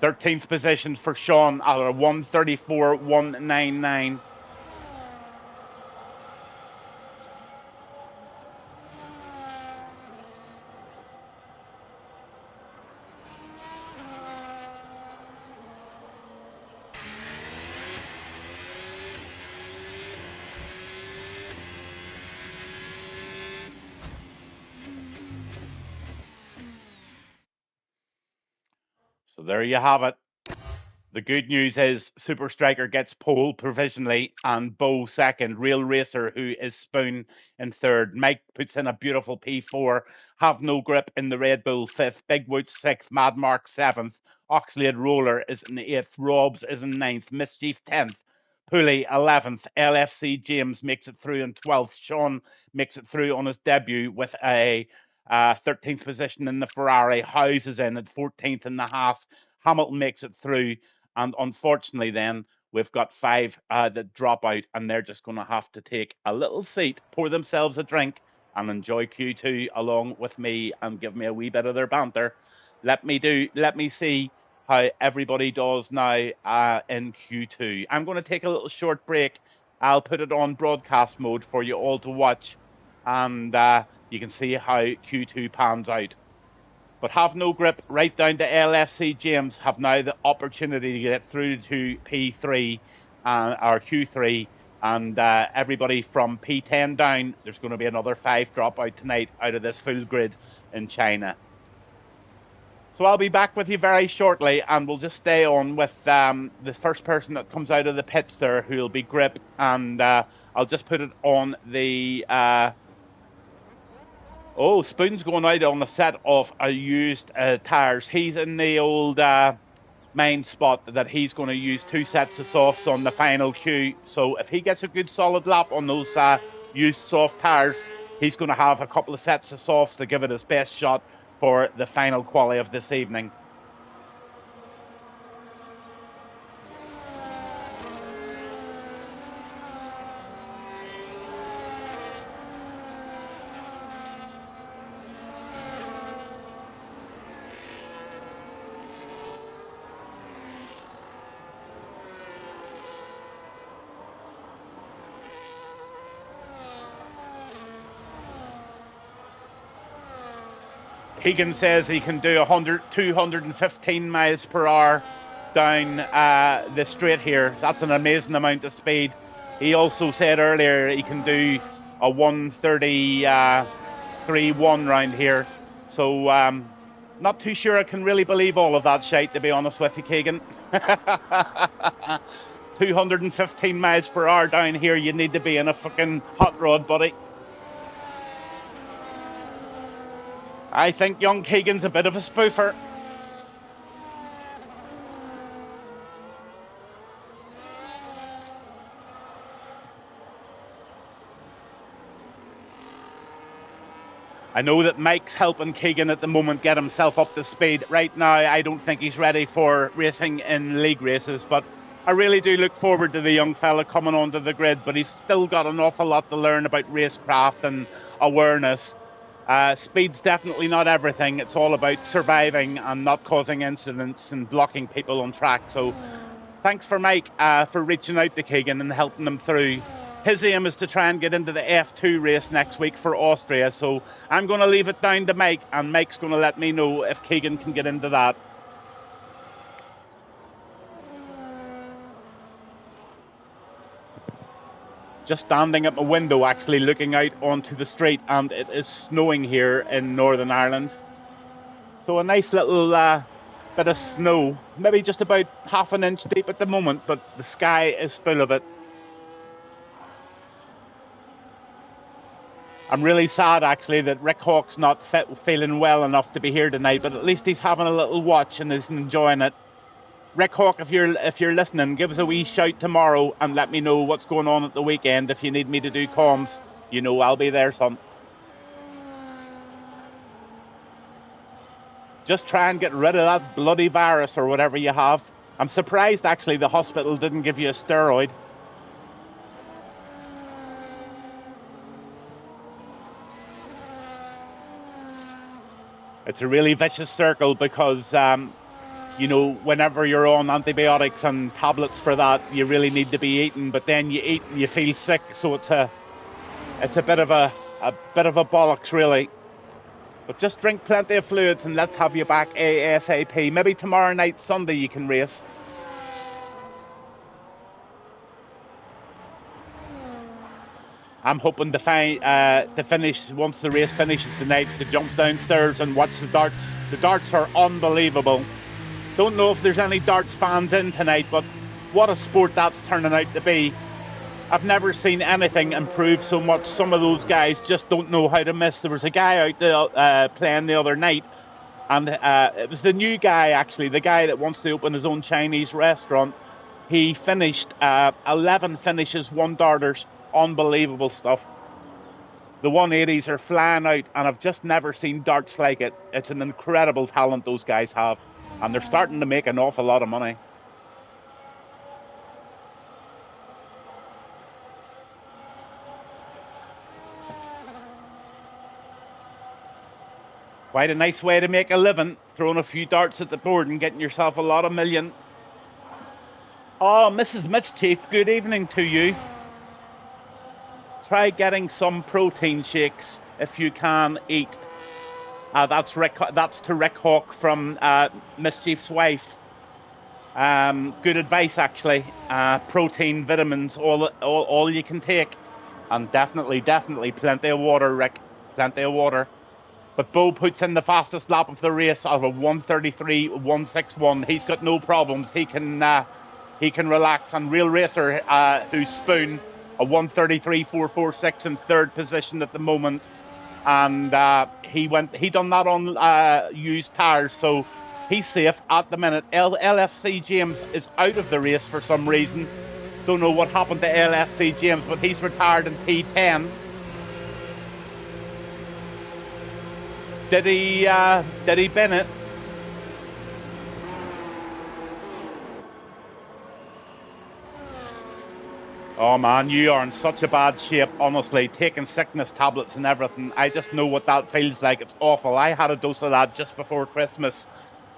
Thirteenth position for Sean at a 134.199. So there you have it. The good news is Super Striker gets pole provisionally and Bo second. Real Racer, who is Spoon, in third. Mike puts in a beautiful P4. Have No Grip in the Red Bull fifth. Big Woods sixth. Mad Mark seventh. Oxlade Roller is in the eighth. Robs is in ninth. Mischief 10th. Pulley 11th. LFC James makes it through in 12th. Sean makes it through on his debut with a 13th position in the Ferrari. Howes is in at 14th in the Haas. Hamilton makes it through. And unfortunately, then we've got 5 that drop out, and they're just going to have to take a little seat, pour themselves a drink, and enjoy Q2 along with me and give me a wee bit of their banter. Let me see how everybody does now in Q2. I'm going to take a little short break. I'll put it on broadcast mode for you all to watch, and you can see how Q2 pans out. But have no grip right down to LFC James have now the opportunity to get through to P3 or Q3, and everybody from P10 down, there's going to be another 5 dropout tonight out of this full grid in China. So I'll be back with you very shortly, and we'll just stay on with the first person that comes out of the pits there, who will be Grip, and I'll just put it on the... Oh, Spoon's going out on a set of used tyres. He's in the old main spot that he's going to use 2 sets of softs on the final queue. So if he gets a good solid lap on those used soft tyres, he's going to have a couple of sets of softs to give it his best shot for the final quali of this evening. Keegan says he can do 215 miles per hour down the straight here. That's an amazing amount of speed. He also said earlier he can do a 1:33.1 round here. So not too sure I can really believe all of that shite, to be honest with you, Keegan. 215 miles per hour down here. You need to be in a fucking hot rod, buddy. I think young Keegan's a bit of a spoofer. I know that Mike's helping Keegan at the moment get himself up to speed. Right now, I don't think he's ready for racing in league races, but I really do look forward to the young fella coming onto the grid, but he's still got an awful lot to learn about racecraft and awareness. Speed's definitely not everything. It's all about surviving and not causing incidents and blocking people on track. So thanks for Mike for reaching out to Keegan and helping him through. His aim is to try and get into the F2 race next week for Austria. So I'm going to leave it down to Mike, and Mike's going to let me know if Keegan can get into that. Just standing at my window, actually looking out onto the street, and it is snowing here in Northern Ireland. So a nice little bit of snow, maybe just about half an inch deep at the moment, but the sky is full of it. I'm really sad, actually, that Rick Hawk's not feeling well enough to be here tonight, but at least he's having a little watch and is enjoying it. Rick Hawk, if you're listening, give us a wee shout tomorrow and let me know what's going on at the weekend. If you need me to do comms, you know I'll be there, son. Just try and get rid of that bloody virus or whatever you have. I'm surprised, actually, the hospital didn't give you a steroid. It's a really vicious circle because... you know, whenever you're on antibiotics and tablets for that, you really need to be eating. But then you eat and you feel sick, so it's a bit of a bollocks, really. But just drink plenty of fluids and let's have you back ASAP. Maybe tomorrow night, Sunday, you can race. I'm hoping to finish once the race finishes tonight, to jump downstairs and watch the darts. The darts are unbelievable. Don't know if there's any darts fans in tonight, but what a sport that's turning out to be. I've never seen anything improve so much. Some of those guys just don't know how to miss. There was a guy out there playing the other night, and it was the new guy, actually, the guy that wants to open his own Chinese restaurant. He finished 11 finishes, 1 darters. Unbelievable stuff. The 180s are flying out, and I've just never seen darts like it. It's an incredible talent those guys have. And they're starting to make an awful lot of money. Quite a nice way to make a living, throwing a few darts at the board and getting yourself a lot of million. Oh, Mrs. Mischief, good evening to you. Try getting some protein shakes if you can eat. That's to Rick Hawk from Mischief's wife. Good advice, actually. Protein, vitamins, all you can take. And definitely plenty of water, Rick. Plenty of water. But Bo puts in the fastest lap of the race out of a 1:33.161. He's got no problems. He can relax. And Real Racer, who's Spoon, a 1:33.446 in third position at the moment. And he done that on used tires, so he's safe at the minute. LFC James is out of the race for some reason. Don't know what happened to LFC James, but he's retired in P10. Did he bin it? Oh man, you are in such a bad shape, honestly, taking sickness tablets and everything. I just know what that feels like. It's awful. I had a dose of that just before Christmas,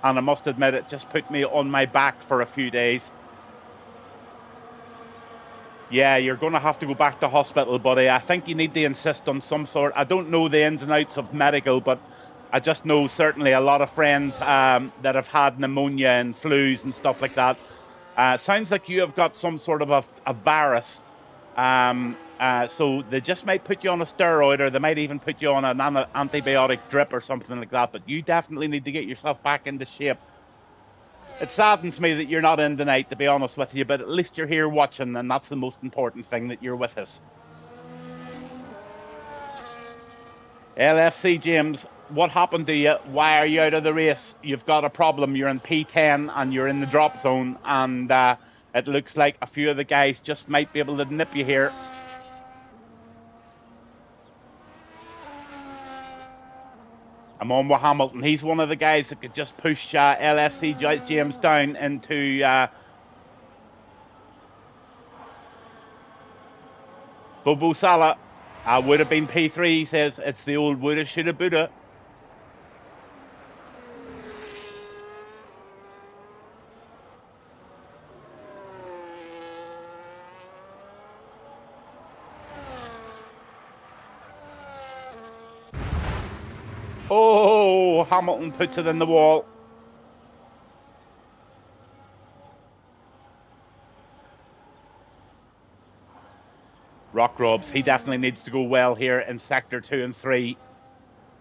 and I must admit it just put me on my back for a few days. Yeah, you're going to have to go back to hospital, buddy. I think you need to insist on some sort. I don't know the ins and outs of medical, but I just know certainly a lot of friends that have had pneumonia and flus and stuff like that. Sounds like you have got some sort of a virus. So they just might put you on a steroid, or they might even put you on an antibiotic drip or something like that. But you definitely need to get yourself back into shape. It saddens me that you're not in tonight, to be honest with you, but at least you're here watching, and that's the most important thing, that you're with us. LFC James, what happened to you? Why are you out of the race? You've got a problem. You're in P10 and you're in the drop zone, and it looks like a few of the guys just might be able to nip you here. I'm on with Hamilton. He's one of the guys that could just push LFC James down into Bobo Salah. Would have been P3, he says. It's the old woulda, shoulda, Buddha. Oh, Hamilton puts it in the wall. Rock Robs, he definitely needs to go well here in Sector 2 and 3.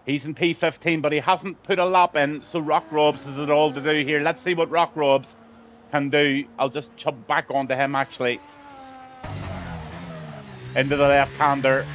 He's in P15, but he hasn't put a lap in, so Rock Robs has it all to do here. Let's see what Rock Robs can do. I'll just chub back onto him, actually. Into the left-hander.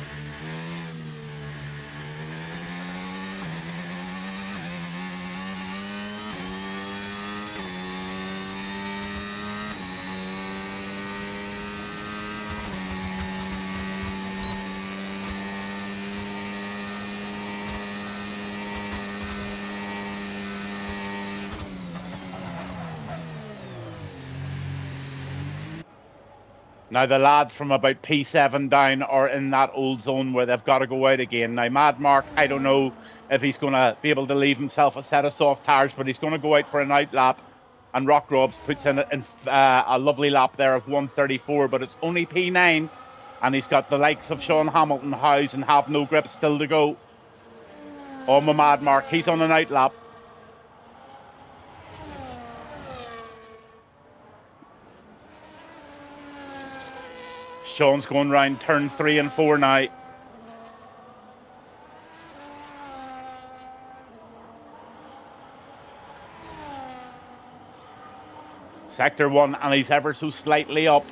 Now, the lads from about P7 down are in that old zone where they've got to go out again. Now, Mad Mark, I don't know if he's going to be able to leave himself a set of soft tires, but he's going to go out for an out lap. And Rock Robs puts in a lovely lap there of 1:34, but it's only P9. And he's got the likes of Sean Hamilton, Howes, and Have No Grip still to go. Oh, my Mad Mark, he's on an out lap. Sean's going round turn 3 and 4 now. Sector 1, and he's ever so slightly up.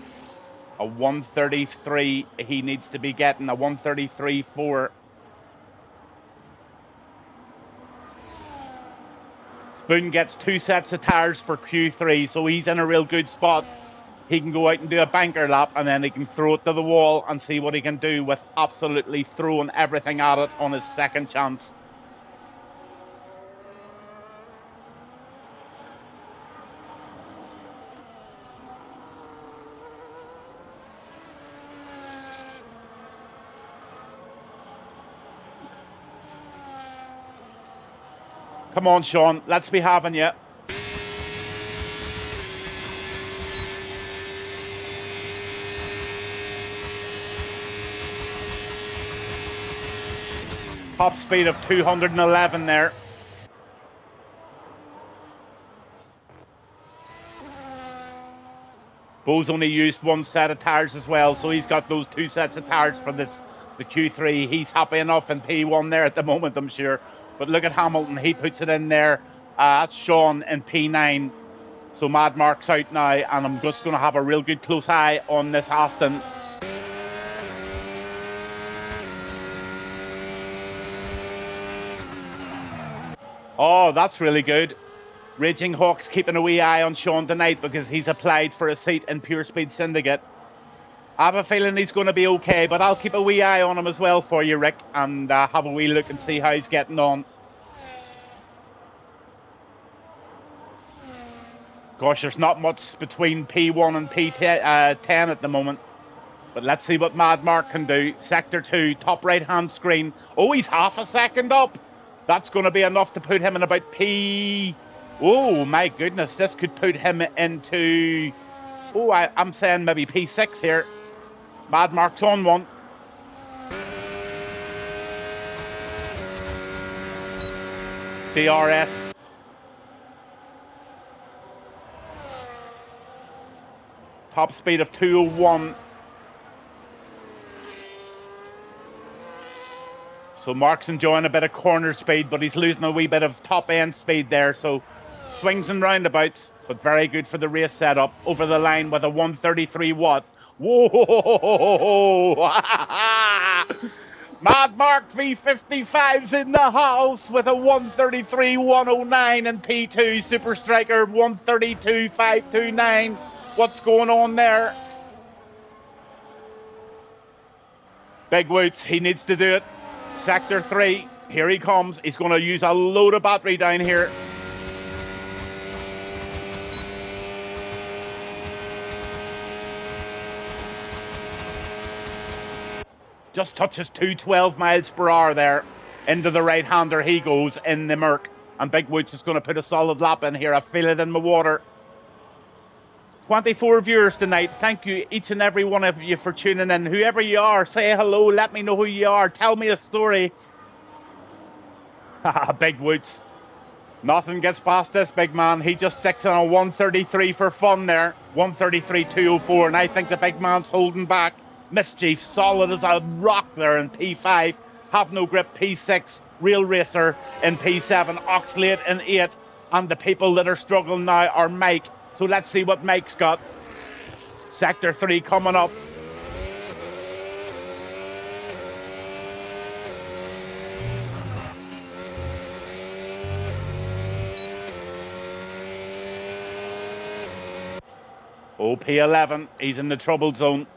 A 1:33 he needs to be getting, a 1:33.4. Spoon gets 2 sets of tires for Q3, so he's in a real good spot. He can go out and do a banker lap, and then he can throw it to the wall and see what he can do with absolutely throwing everything at it on his second chance. Come on, Sean. Let's be having you. Top speed of 211 there. Bo's only used one set of tyres as well, so he's got those 2 sets of tyres for the Q3. He's happy enough in P1 there at the moment, I'm sure. But look at Hamilton, he puts it in there. That's Sean in P9. So Mad Mark's out now, and I'm just going to have a real good close eye on this Aston. Oh, that's really good. Raging Hawk's keeping a wee eye on Sean tonight because he's applied for a seat in Pure Speed Syndicate. I have a feeling he's going to be okay, but I'll keep a wee eye on him as well for you, Rick, and have a wee look and see how he's getting on. Gosh, there's not much between P1 and P10 at the moment. But let's see what Mad Mark can do. Sector 2, top right-hand screen. Oh, he's half a second up. That's going to be enough to put him in about P... Oh, my goodness. This could put him into... Oh, I'm saying maybe P6 here. Mad Mark's on one. DRS. Top speed of 201. So Mark's enjoying a bit of corner speed, but he's losing a wee bit of top end speed there. So swings and roundabouts, but very good for the race setup. Over the line with a 133 watt. Whoa! Mad Mark V55's in the house with a 133 109 and P2 Super Striker 132 529. What's going on there? Big Woods, he needs to do it. Sector 3, here he comes. He's going to use a load of battery down here. Just touches 212 miles per hour there. Into the right-hander he goes in the Merc. And Big Woods is going to put a solid lap in here. I feel it in my water. 24 viewers tonight. Thank you, each and every one of you, for tuning in. Whoever you are, say hello. Let me know who you are. Tell me a story. Big Woods. Nothing gets past this big man. He just sticks on a 133 for fun there. 133 204. And I think the big man's holding back. Mischief, solid as a rock there in P5. Have no grip, P6. Real Racer in P7. Oxlade in 8. And the people that are struggling now are Mike. So let's see what Mike's got. Sector 3 coming up. Oh, P11. He's in the trouble zone.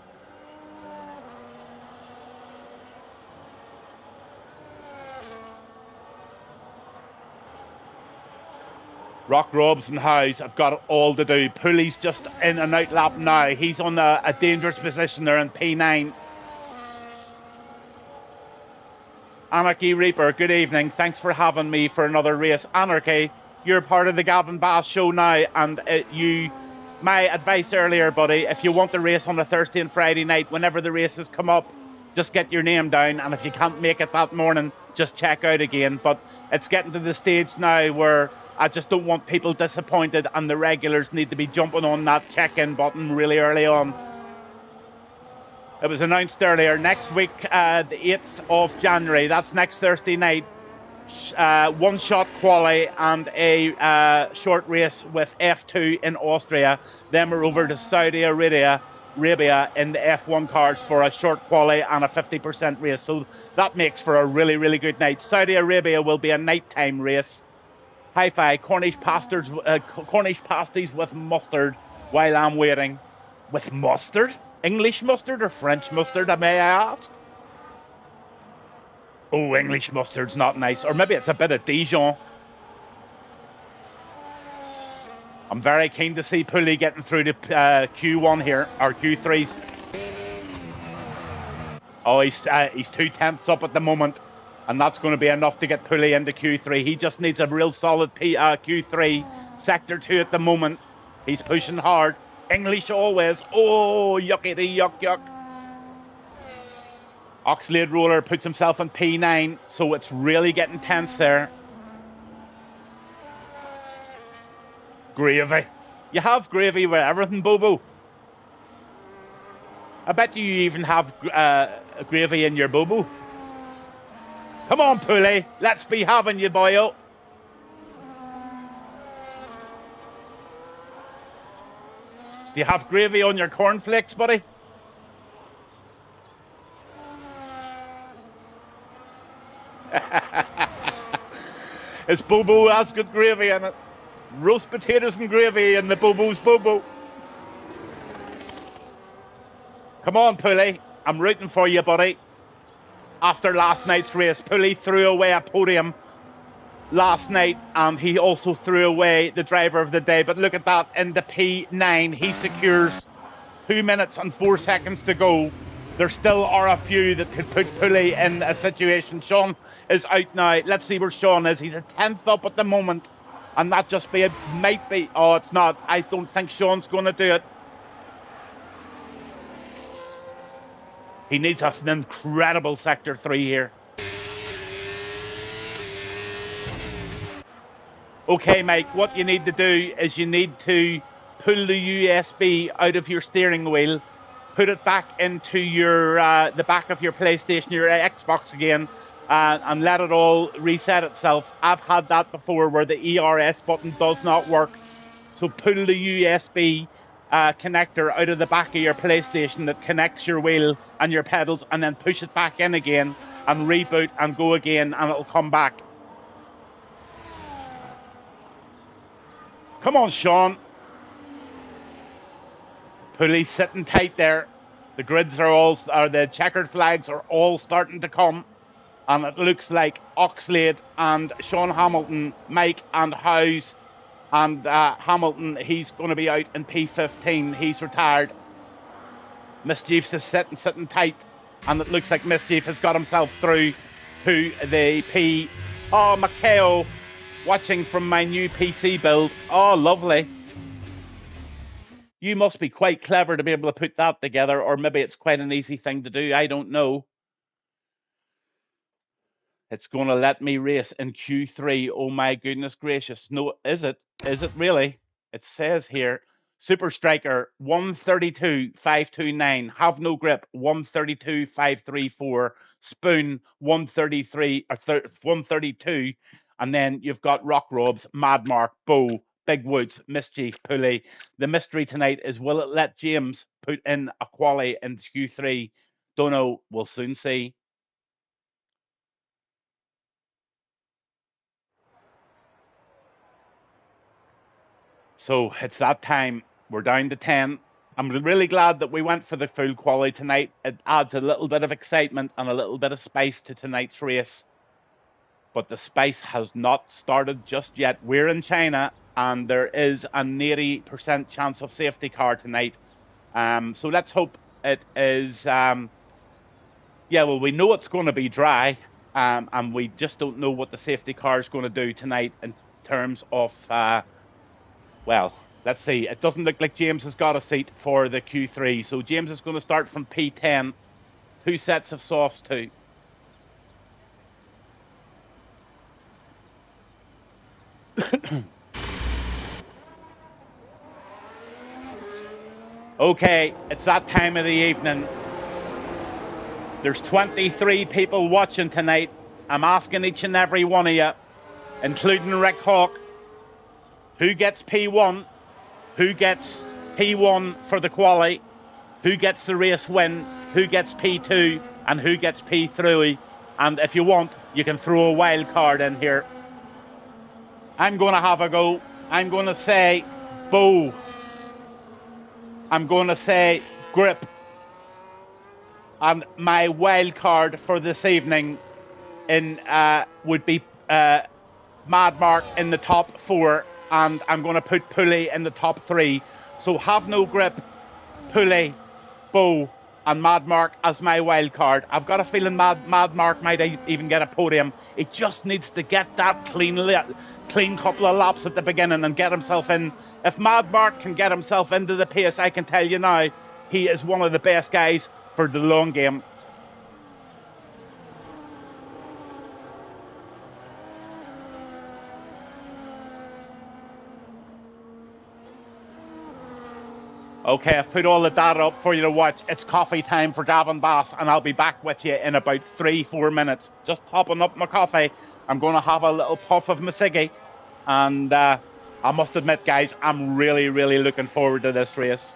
Rock Robson House have got it all to do. Pooley's just in and out lap now. He's on a dangerous position there in P9. Anarchy Reaper, good evening. Thanks for having me for another race. Anarchy, you're part of the Gavinbass Show now, and my advice earlier, buddy, if you want the race on a Thursday and Friday night, whenever the races come up, just get your name down, and if you can't make it that morning, just check out again. But it's getting to the stage now where I just don't want people disappointed, and the regulars need to be jumping on that check-in button really early on. It was announced earlier, next week, the 8th of January, that's next Thursday night, one-shot quali and a short race with F2 in Austria. Then we're over to Saudi Arabia in the F1 cars for a short quali and a 50% race. So that makes for a really, really good night. Saudi Arabia will be a nighttime race. Hi-fi, Cornish pasties with mustard while I'm waiting. With mustard? English mustard or French mustard, may I ask? Oh, English mustard's not nice. Or maybe it's a bit of Dijon. I'm very keen to see Pooley getting through to Q1 here, or Q3s. Oh, he's 2 tenths up at the moment. And that's going to be enough to get Pulley into Q3. He just needs a real solid Q3. Sector 2 at the moment. He's pushing hard. English always. Oh, yuckity, yuck, yuck. Oxlade Roller puts himself in P9, so it's really getting tense there. Gravy. You have gravy with everything, Bobo. I bet you even have gravy in your Bobo. Come on, Pulley. Let's be having you, boyo. Do you have gravy on your cornflakes, buddy? His Bobo has good gravy in it. Roast potatoes and gravy in the Bobo's Bobo. Come on, Pulley. I'm rooting for you, buddy. After last night's race, Pulley threw away a podium last night, and he also threw away the driver of the day. But look at that, in the P9, he secures 2 minutes and 4 seconds to go. There still are a few that could put Pulley in a situation. Sean is out now. Let's see where Sean is. He's a 10th up at the moment, and that just might be. Oh, it's not. I don't think Sean's going to do it. He needs an incredible Sector 3 here. Okay, Mike, what you need to do is you need to pull the USB out of your steering wheel, put it back into your the back of your PlayStation, your Xbox again, and let it all reset itself. I've had that before where the ERS button does not work. So pull the USB connector out of the back of your PlayStation that connects your wheel and your pedals, and then push it back in again and reboot and go again, and it'll come back. Come on, Sean. Pulley's sitting tight there. The grids are the checkered flags are all starting to come, and it looks like Oxlade and Sean Hamilton, Mike and Howes, and Hamilton, he's going to be out in P15. He's retired. Mischief's is sitting tight, and it looks like Mischief has got himself through to the P. Oh, Maceo, watching from my new PC build. Oh, lovely. You must be quite clever to be able to put that together, or maybe it's quite an easy thing to do. I don't know. It's going to let me race in Q3. Oh my goodness gracious. No, is it? Is it really? It says here, Super Striker 132.529, Have No Grip 132.534, Spoon 132, and then you've got Rock Robs, Mad Mark, Bo, Big Woods, Mischief, Pulley. The mystery tonight is, will it let James put in a quali in Q3? Don't know. We'll soon see. So it's that time. We're down to 10. I'm really glad that we went for the full quali tonight. It adds a little bit of excitement and a little bit of spice to tonight's race. But the spice has not started just yet. We're in China, and there is an 80% chance of safety car tonight. So let's hope it is... yeah, well, we know it's going to be dry, and we just don't know what the safety car is going to do tonight in terms of... well, let's see. It doesn't look like James has got a seat for the Q3. So James is going to start from P10. 2 sets of softs too. Okay, it's that time of the evening. There's 23 people watching tonight. I'm asking each and every one of you, including Rick Hawk, who gets P1, who gets P1 for the quali, who gets the race win, who gets P2, and who gets P3. And if you want, you can throw a wild card in here. I'm going to have a go. I'm going to say Bo. I'm going to say Grip. And my wild card for this evening would be Mad Mark in the top 4. And I'm going to put Pulley in the top 3. So Have No Grip, Pulley, Bo, and Mad Mark as my wild card. I've got a feeling Mad Mark might even get a podium. He just needs to get that clean couple of laps at the beginning and get himself in. If Mad Mark can get himself into the pace, I can tell you now, he is one of the best guys for the long game. Okay, I've put all the data up for you to watch. It's coffee time for Gavinbass, and I'll be back with you in about 3-4 minutes. Just topping up my coffee. I'm going to have a little puff of my ciggy. And I must admit, guys, I'm really, really looking forward to this race.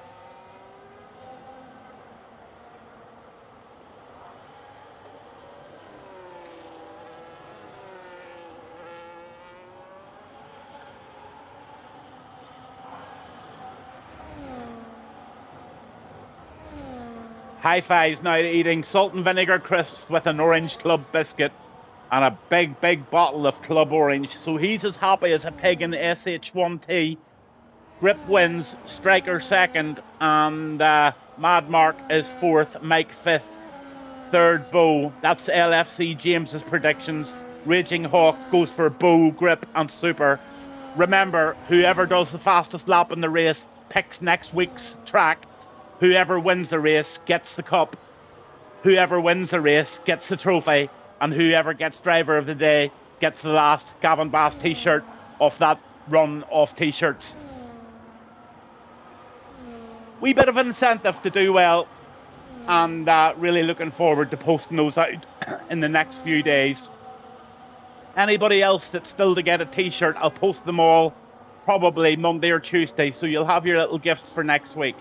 High Five's now eating salt and vinegar crisps with an orange club biscuit and a big bottle of club orange. So he's as happy as a pig in the SH1T. Grip wins, Striker second, and Mad Mark is fourth, Mike fifth, third Bo. That's LFC James's predictions. Raging Hawk goes for Bo, Grip and Super. Remember, whoever does the fastest lap in the race picks next week's track. Whoever wins the race gets the cup. Whoever wins the race gets the trophy. And whoever gets driver of the day gets the last Gavinbass t-shirt off that run of t-shirts. Wee bit of incentive to do well. And really looking forward to posting those out in the next few days. Anybody else that's still to get a t-shirt, I'll post them all probably Monday or Tuesday. So you'll have your little gifts for next week.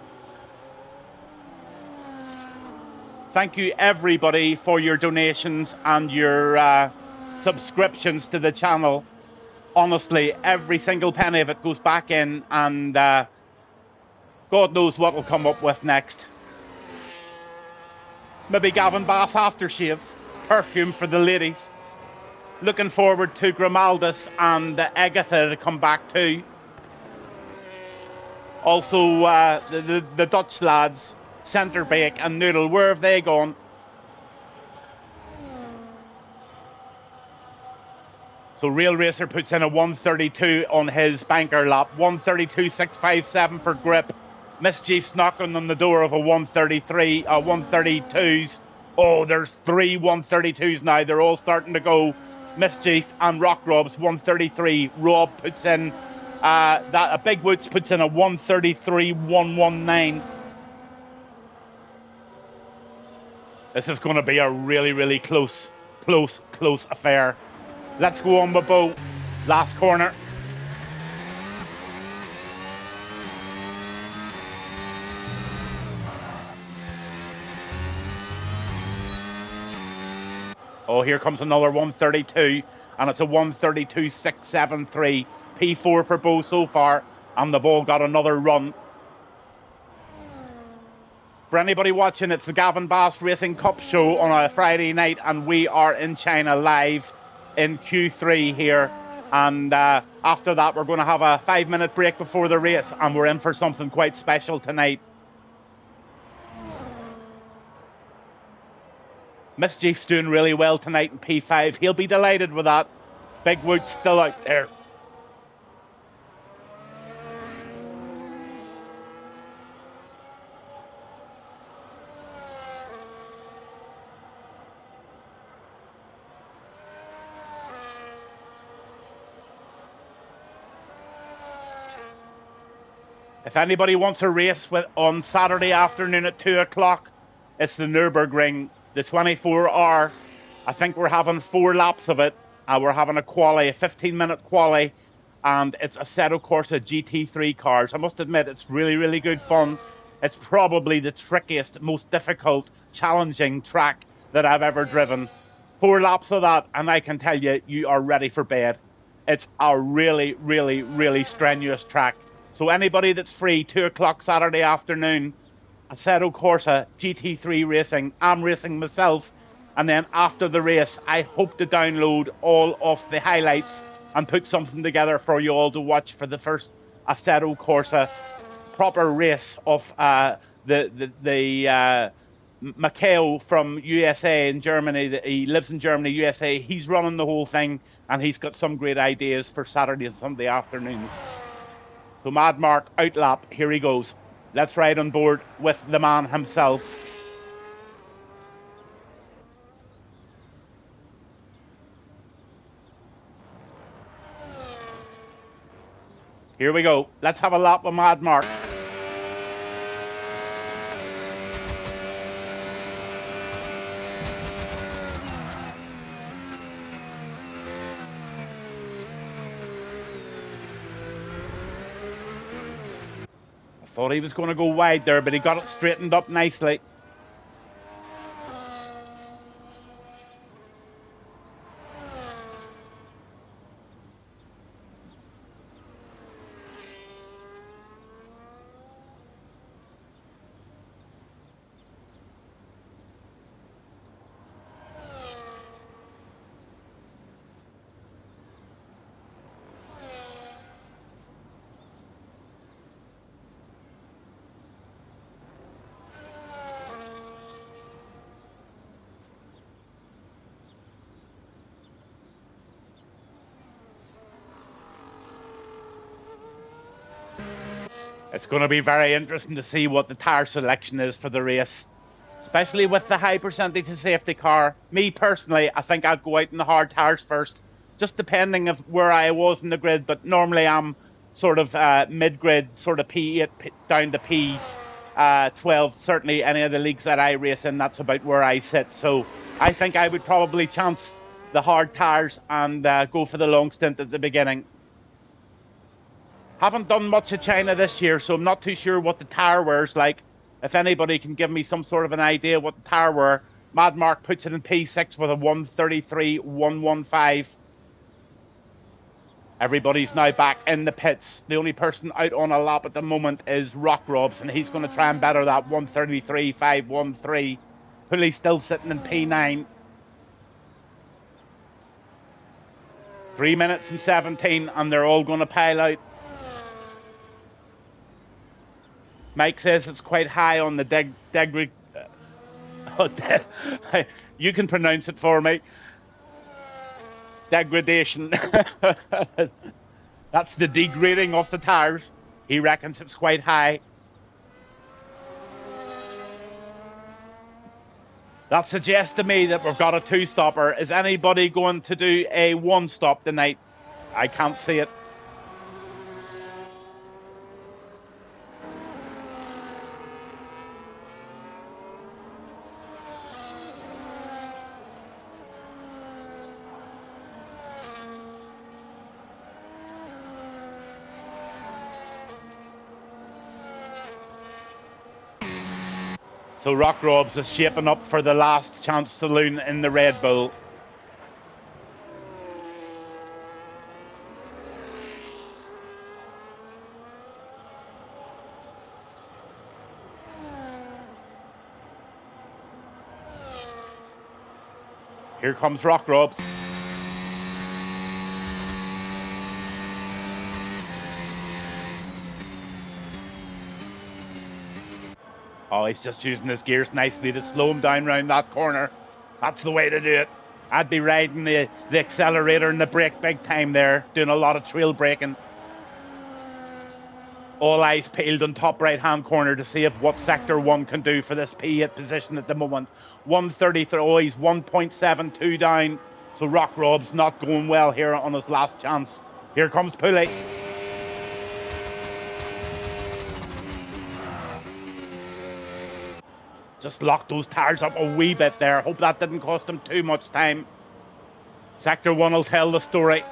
Thank you, everybody, for your donations and your subscriptions to the channel. Honestly, every single penny of it goes back in, and God knows what we'll come up with next. Maybe Gavinbass aftershave, perfume for the ladies. Looking forward to Grimaldus and Agatha to come back too. Also, the Dutch lads, Centerbake and Noodle, where have they gone? So Real Racer puts in a 132 on his banker lap. 132.657 for Grip. Mischief's knocking on the door of a 132s. Oh, there's 3 132s now. They're all starting to go. Mischief and Rock Rob's 133. Rob puts in a Big Woods puts in a 133.119. This is going to be a really, really close affair. Let's go on with Bo. Last corner. Oh, here comes another 132, and it's a 132.673. P4 for Bo so far, and the ball got another run. For anybody watching, it's the Gavinbass Racing Cup show on a Friday night, and we are in China live in Q3 here. And after that, we're going to have a 5-minute break before the race, and we're in for something quite special tonight. Mischief's doing really well tonight in P5. He'll be delighted with that. Big Wood's still out there. If anybody wants a race on Saturday afternoon at 2 o'clock, it's the Nürburgring, the 24-hour. I think we're having 4 laps of it. We're having a 15-minute quali, and it's Assetto Corsa GT3 cars. I must admit, it's really, really good fun. It's probably the trickiest, most difficult, challenging track that I've ever driven. 4 laps of that, and I can tell you, you are ready for bed. It's a really, really, really strenuous track. So anybody that's free, 2 o'clock Saturday afternoon, Assetto Corsa GT3 racing. I'm racing myself. And then after the race, I hope to download all of the highlights and put something together for you all to watch for the first Assetto Corsa proper race of the Maceo from USA in Germany. He lives in Germany, USA. He's running the whole thing, and he's got some great ideas for Saturday and Sunday afternoons. So Mad Mark outlap, here he goes. Let's ride on board with the man himself. Here we go. Let's have a lap with Mad Mark. I thought he was going to go wide there, but he got it straightened up nicely. It's going to be very interesting to see what the tire selection is for the race, especially with the high percentage of safety car. Me personally, I think I'd go out in the hard tires first, just depending of where I was in the grid. But normally I'm sort of mid-grid, sort of P8 down to P12. Certainly any of the leagues that I race in, that's about where I sit. So I think I would probably chance the hard tires and go for the long stint at the beginning. Haven't done much of China this year, so I'm not too sure what the tire wear's like. If anybody can give me some sort of an idea what the tire wear. Mad Mark puts it in P6 with a 133.115. Everybody's now back in the pits. The only person out on a lap at the moment is Rock Robs, and he's going to try and better that 133.513. Pulley's still sitting in P9. 3 minutes and 17, and they're all going to pile out. Mike says it's quite high on the you can pronounce it for me. Degradation. That's the degrading of the tires. He reckons it's quite high. That suggests to me that we've got a two-stopper. Is anybody going to do a one-stop tonight? I can't see it. So Rock Robs is shaping up for the last chance saloon in the Red Bull. Here comes Rock Robs. Oh, he's just using his gears nicely to slow him down round that corner. That's the way to do it. I'd be riding the accelerator and the brake big time there, doing a lot of trail braking. All eyes peeled on top right-hand corner to see if what Sector 1 can do for this P8 position at the moment. 133, oh, he's 1.72 down. So Rock Rob's not going well here on his last chance. Here comes Pulley. Just locked those tires up a wee bit there. Hope that didn't cost him too much time. Sector 1 will tell the story.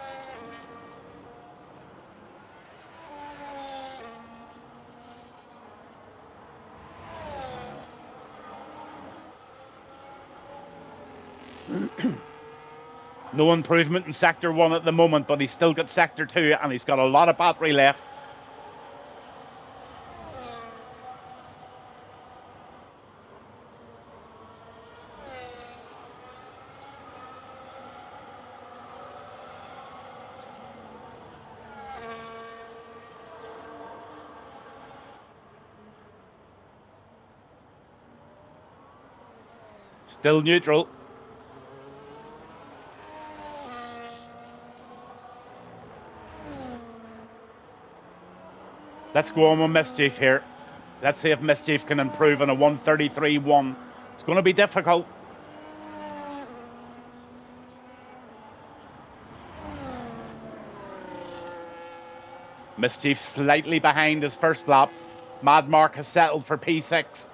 No improvement in Sector 1 at the moment, but he's still got Sector 2 and he's got a lot of battery left. Still neutral. Let's go on with Mischief here. Let's see if Mischief can improve on a 133.1. It's going to be difficult. Mischief slightly behind his first lap. Mad Mark has settled for P6.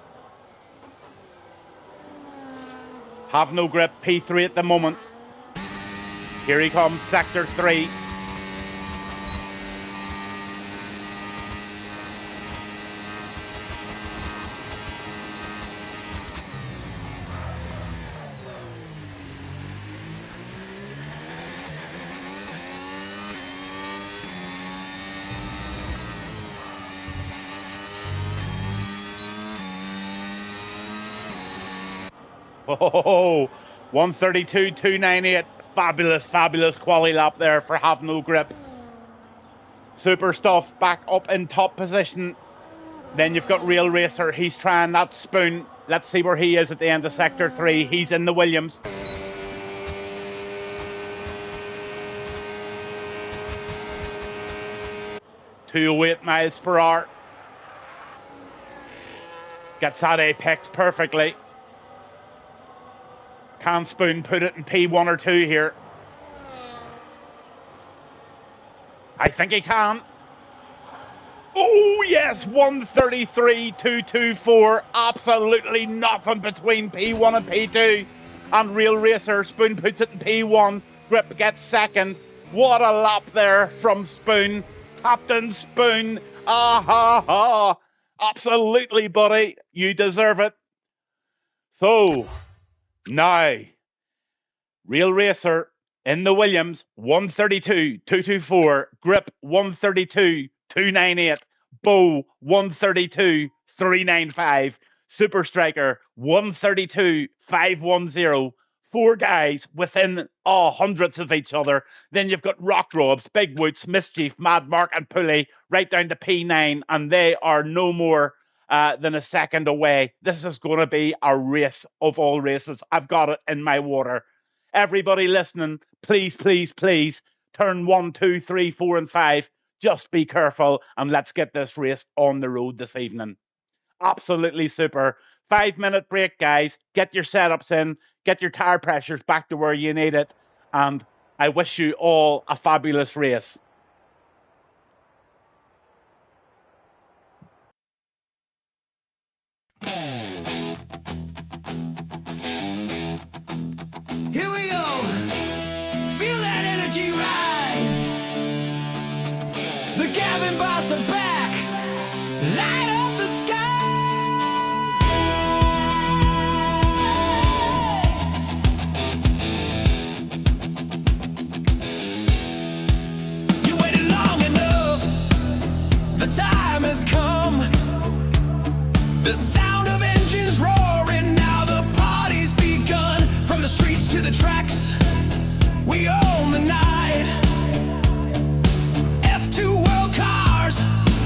Have no grip, P3 at the moment. Here he comes, sector 3. Oh, 132.298. Fabulous, fabulous quali lap there for Have No Grip. Super stuff, back up in top position. Then you've got Real Racer. He's trying that spoon. Let's see where he is at the end of sector 3. He's in the Williams. .208 miles per hour. Gets that apex perfectly. Can Spoon put it in P1 or 2 here? I think he can. Oh, yes, 133.224. Absolutely nothing between P1 and P2. And Real Racer, Spoon puts it in P1. Grip gets second. What a lap there from Spoon. Captain Spoon. Ah, ha, ha. Absolutely, buddy. You deserve it. So, now, Real Racer in the Williams, 132.224. Grip, 132.298. Bow, 132.395. Super Striker, 132.510. 4 guys within hundreds of each other. Then you've got Rock Robs, Big Woods, Mischief, Mad Mark, and Pulley right down to P9, and they are no more than a second away. This is going to be a race of all races. I've got it in my water. Everybody listening, please, please, please, turn 1, 2, 3, 4, and 5. Just be careful, and let's get this race on the road this evening. Absolutely super. 5-minute break, guys. Get your setups in. Get your tire pressures back to where you need it. And I wish you all a fabulous race. Here we go. Feel that energy rise. The Gavinbass are back. Light up the skies. You waited long enough. The time has come. The sound of engines roaring. Now the party's begun. From the streets to the tracks, we own the night. F2 world cars,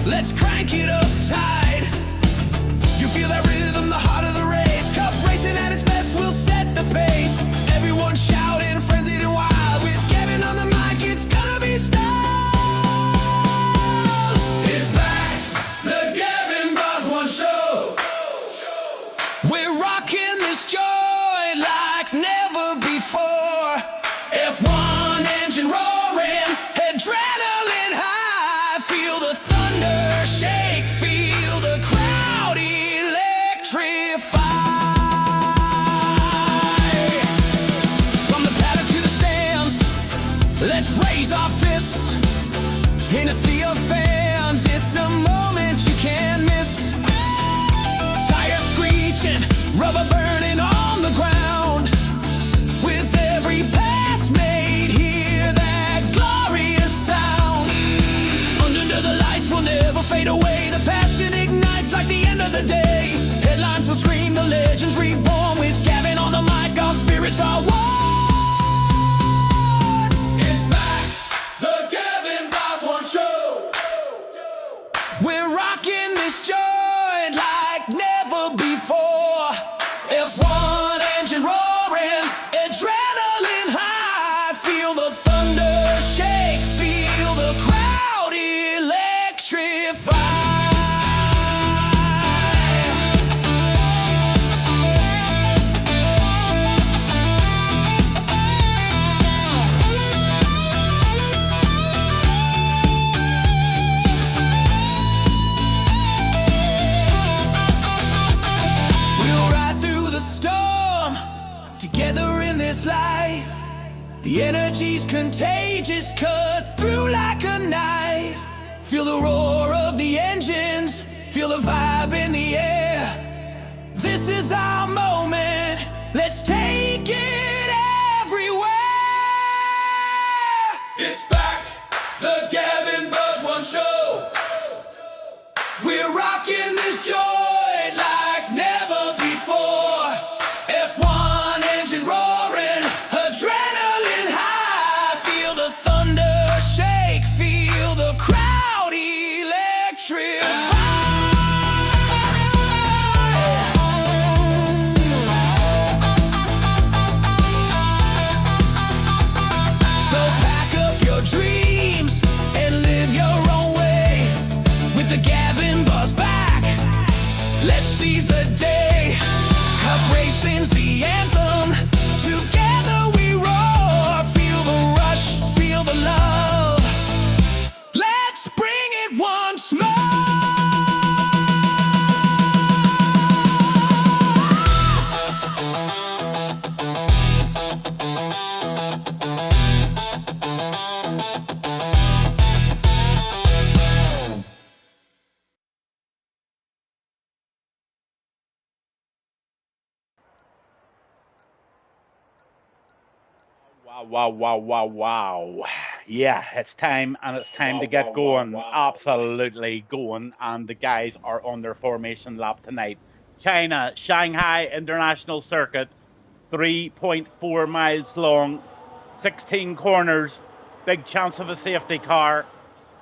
let's crank it up tight. You feel that rhythm, the heart of the race. Cup racing at its best, we'll set the pace. Everyone shouting, frenzied and wild. With Gavin on the mic, it's gonna be style. It's back, the Gavinbass1 Show. We're rocking this joint like never before. F1 engine roaring, adrenaline high. Feel the thunder shake, feel the crowd electrify. From the paddock to the stands, let's raise our fists in a sea of fans. It's a moment you can't miss. Tires screeching, rubber burning on the ground. With every pass made, hear that glorious sound. Under the lights will never fade away. The passion ignites like the end of the day. Headlines will scream, the legends reborn. With Gavin on the mic, our spirits are one. It's back, the Gavinbass1 Show. We're rocking this joint like never before. Together in this life, the energy's contagious, cut through like a knife. Feel the roar of the engines, feel the vibe in the air. This is our moment, let's take it everywhere. It's back, the Gavinbass1 Show. We're rocking this joint like never before. F1 engine roaring, adrenaline high. Feel the thunder shake, feel the crowd electrify. So pack up your dreams and live your own way. With the Gavinbass back, let's seize the day. Cup racing's the anthem, together we roar. Feel the rush, feel the love, let's bring it once more. Wow. Yeah, it's time, and it's time to get going. Absolutely going. And the guys are on their formation lap tonight. China, Shanghai International Circuit, 3.4 miles long, 16 corners, big chance of a safety car,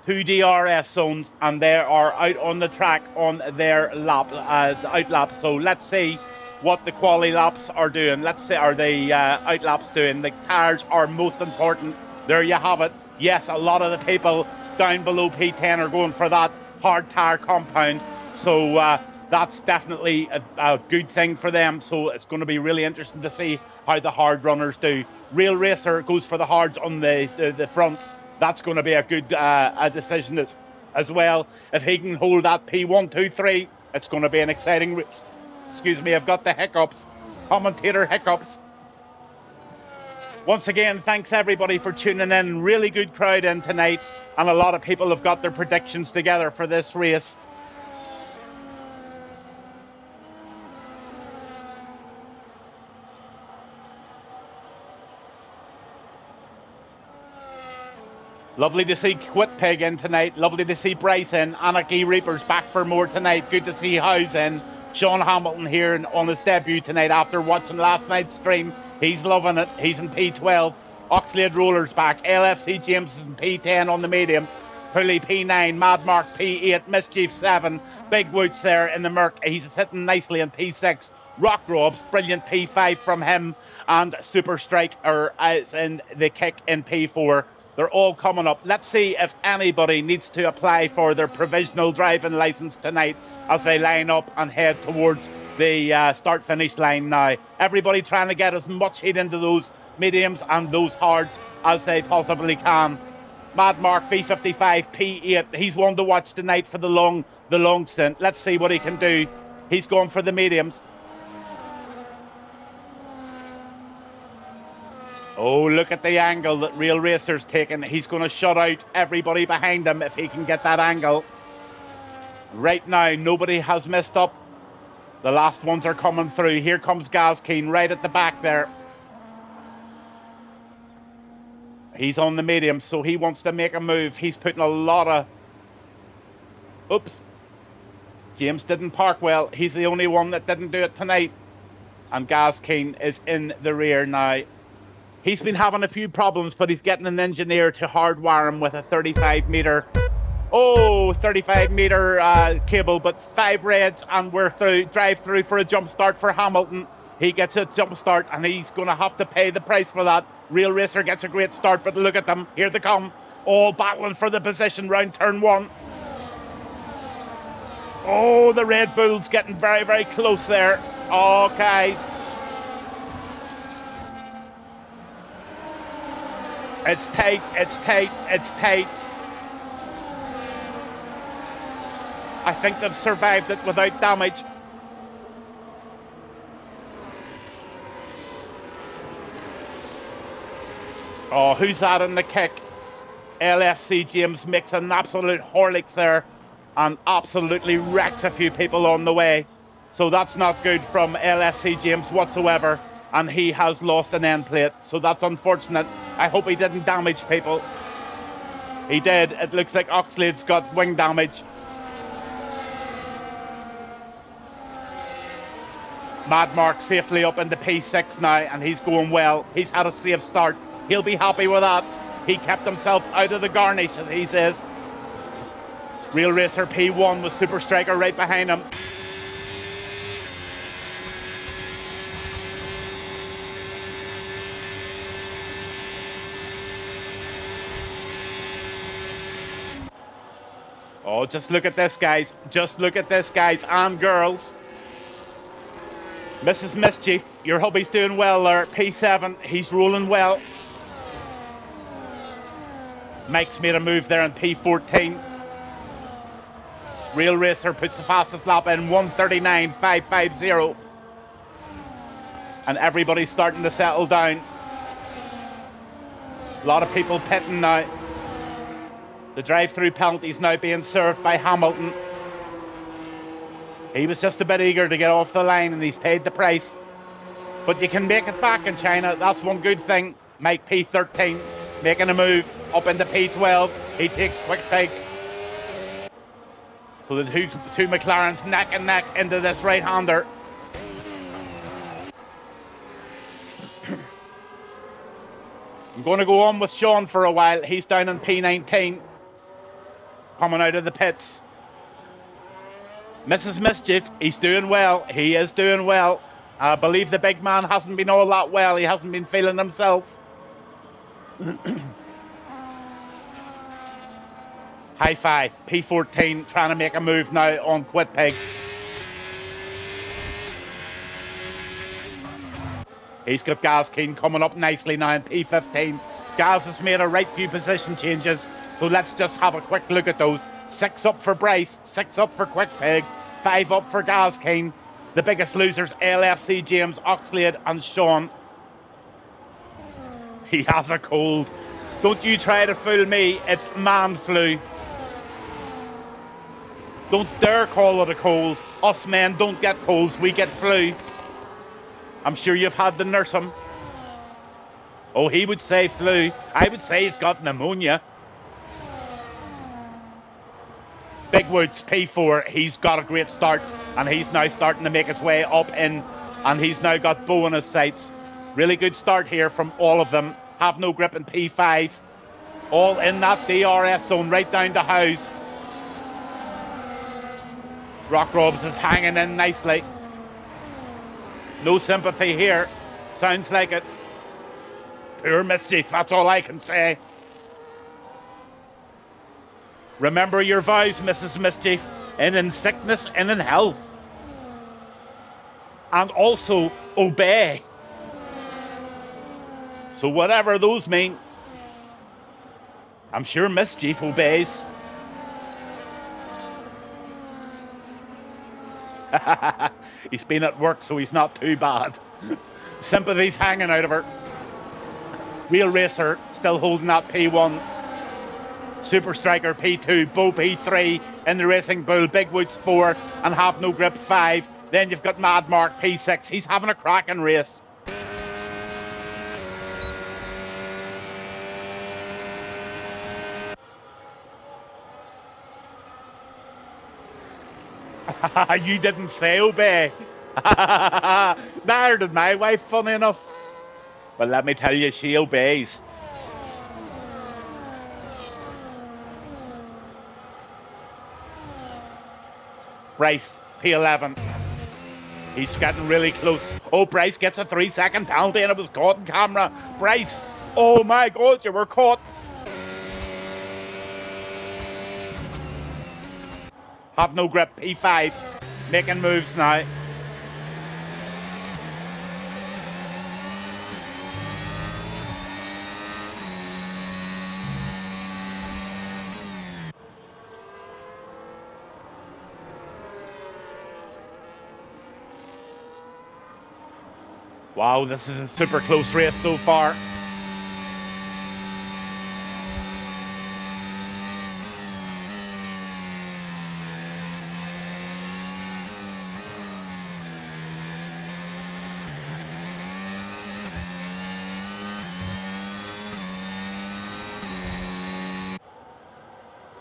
2 DRS zones, and they are out on the track on their lap, out lap. So let's see what the quali laps are doing. Let's see, are the out laps doing? The tires are most important. There you have it. Yes, a lot of the people down below P10 are going for that hard tire compound. So that's definitely a good thing for them. So it's going to be really interesting to see how the hard runners do. Real Racer goes for the hards on the front. That's going to be a good a decision as well. If he can hold that P1, 2, 3, it's going to be an exciting race. Excuse me, I've got the hiccups. Commentator hiccups. Once again, thanks everybody for tuning in. Really good crowd in tonight. And a lot of people have got their predictions together for this race. Lovely to see Quitpig in tonight. Lovely to see Bryce in. Anarchy Reaper's back for more tonight. Good to see House in. Sean Hamilton here on his debut tonight after watching last night's stream. He's loving it. He's in P12. Oxlade Roller's back. LFC James is in P10 on the mediums. Pulley P9. Mad Mark P8. Mischief 7. Big Woots there in the Merc. He's sitting nicely in P6. Rock Robs, brilliant P5 from him. And Super Strike is in the kick in P4. They're all coming up. Let's see if anybody needs to apply for their provisional driving licence tonight as they line up and head towards the start-finish line now. Everybody trying to get as much heat into those mediums and those hards as they possibly can. Mad Mark V55 P8. He's one to watch tonight for the long stint. Let's see what he can do. He's going for the mediums. Oh, look at the angle that Real Racer's taken. He's going to shut out everybody behind him if he can get that angle. Right now, nobody has missed up. The last ones are coming through. Here comes Gazkeen right at the back there. He's on the medium, so he wants to make a move. He's putting a lot of... Oops. James didn't park well. He's the only one that didn't do it tonight. And Gazkeen is in the rear now. He's been having a few problems, but he's getting an engineer to hardwire him with a 35-metre... Oh, 35-metre cable, but 5 reds, and we're through. Drive through for a jump start for Hamilton. He gets a jump start, and he's going to have to pay the price for that. Real Racer gets a great start, but look at them. Here they come. All battling for the position round turn 1. Oh, the Red Bull's getting very, very close there. Oh, guys. It's tight, it's tight, it's tight. I think they've survived it without damage. Oh, who's that in the kick? LFC James makes an absolute Horlicks there and absolutely wrecks a few people on the way. So that's not good from LFC James whatsoever. And he has lost an end plate. So that's unfortunate. I hope he didn't damage people. He did. It looks like Oxlade's got wing damage. Mad Mark safely up into P6 now, and he's going well. He's had a safe start. He'll be happy with that. He kept himself out of the garnish, as he says. Real Racer P1 with Super Striker right behind him. Oh, just look at this, guys. Just look at this, guys and girls. Mrs. Mischief, your hubby's doing well there. P7, he's rolling well. Mike's made a move there in P14. Real Racer puts the fastest lap in 1:39.550. And everybody's starting to settle down. A lot of people pitting now. The drive-through penalty is now being served by Hamilton. He was just a bit eager to get off the line and he's paid the price. But you can make it back in China. That's one good thing. Mike P13 making a move up into P12. He takes Quick Pig. So the two McLarens neck and neck into this right-hander. I'm going to go on with Sean for a while. He's down in P19. Coming out of the pits. Mrs. Mischief, he's doing well. He is doing well. I believe the big man hasn't been all that well. He hasn't been feeling himself. High five. P14 trying to make a move now on Quit Pig. He's got Gaz Keen coming up nicely now in P15. Gaz has made a right few position changes. So let's just have a quick look at those. 6 up for Bryce, 6 up for Quick Pig, 5 up for Gaz Keen. The biggest losers, LFC James, Oxlade and Sean. He has a cold. Don't you try to fool me, it's man flu. Don't dare call it a cold. Us men don't get colds, we get flu. I'm sure you've had to nurse him. Oh, he would say flu. I would say he's got pneumonia. Big Woods, P4, he's got a great start and he's now starting to make his way up in and he's now got Bow in his sights. Really good start here from all of them. Have No Grip in P5. All in that DRS zone right down to Howes. Rock Robs is hanging in nicely. No sympathy here. Sounds like it. Pure mischief, that's all I can say. Remember your vows, Mrs. Mischief, and in sickness and in health. And also obey. So whatever those mean, I'm sure Mischief obeys. He's been at work, so he's not too bad. Sympathy's hanging out of her. Real Racer still holding that P1. Super Striker P2, Bow P3 in the Racing Bull, Big Woods 4 and Have No Grip 5. Then you've got Mad Mark P6. He's having a cracking race. You didn't say obey. Neither did my wife, funny enough. But let me tell you, she obeys. Bryce, P11. He's getting really close. Oh, Bryce gets a 3-second penalty and it was caught in camera. Bryce, oh my God, you were caught. Have No Grip, P5. Making moves now. Wow, this is a super close race so far.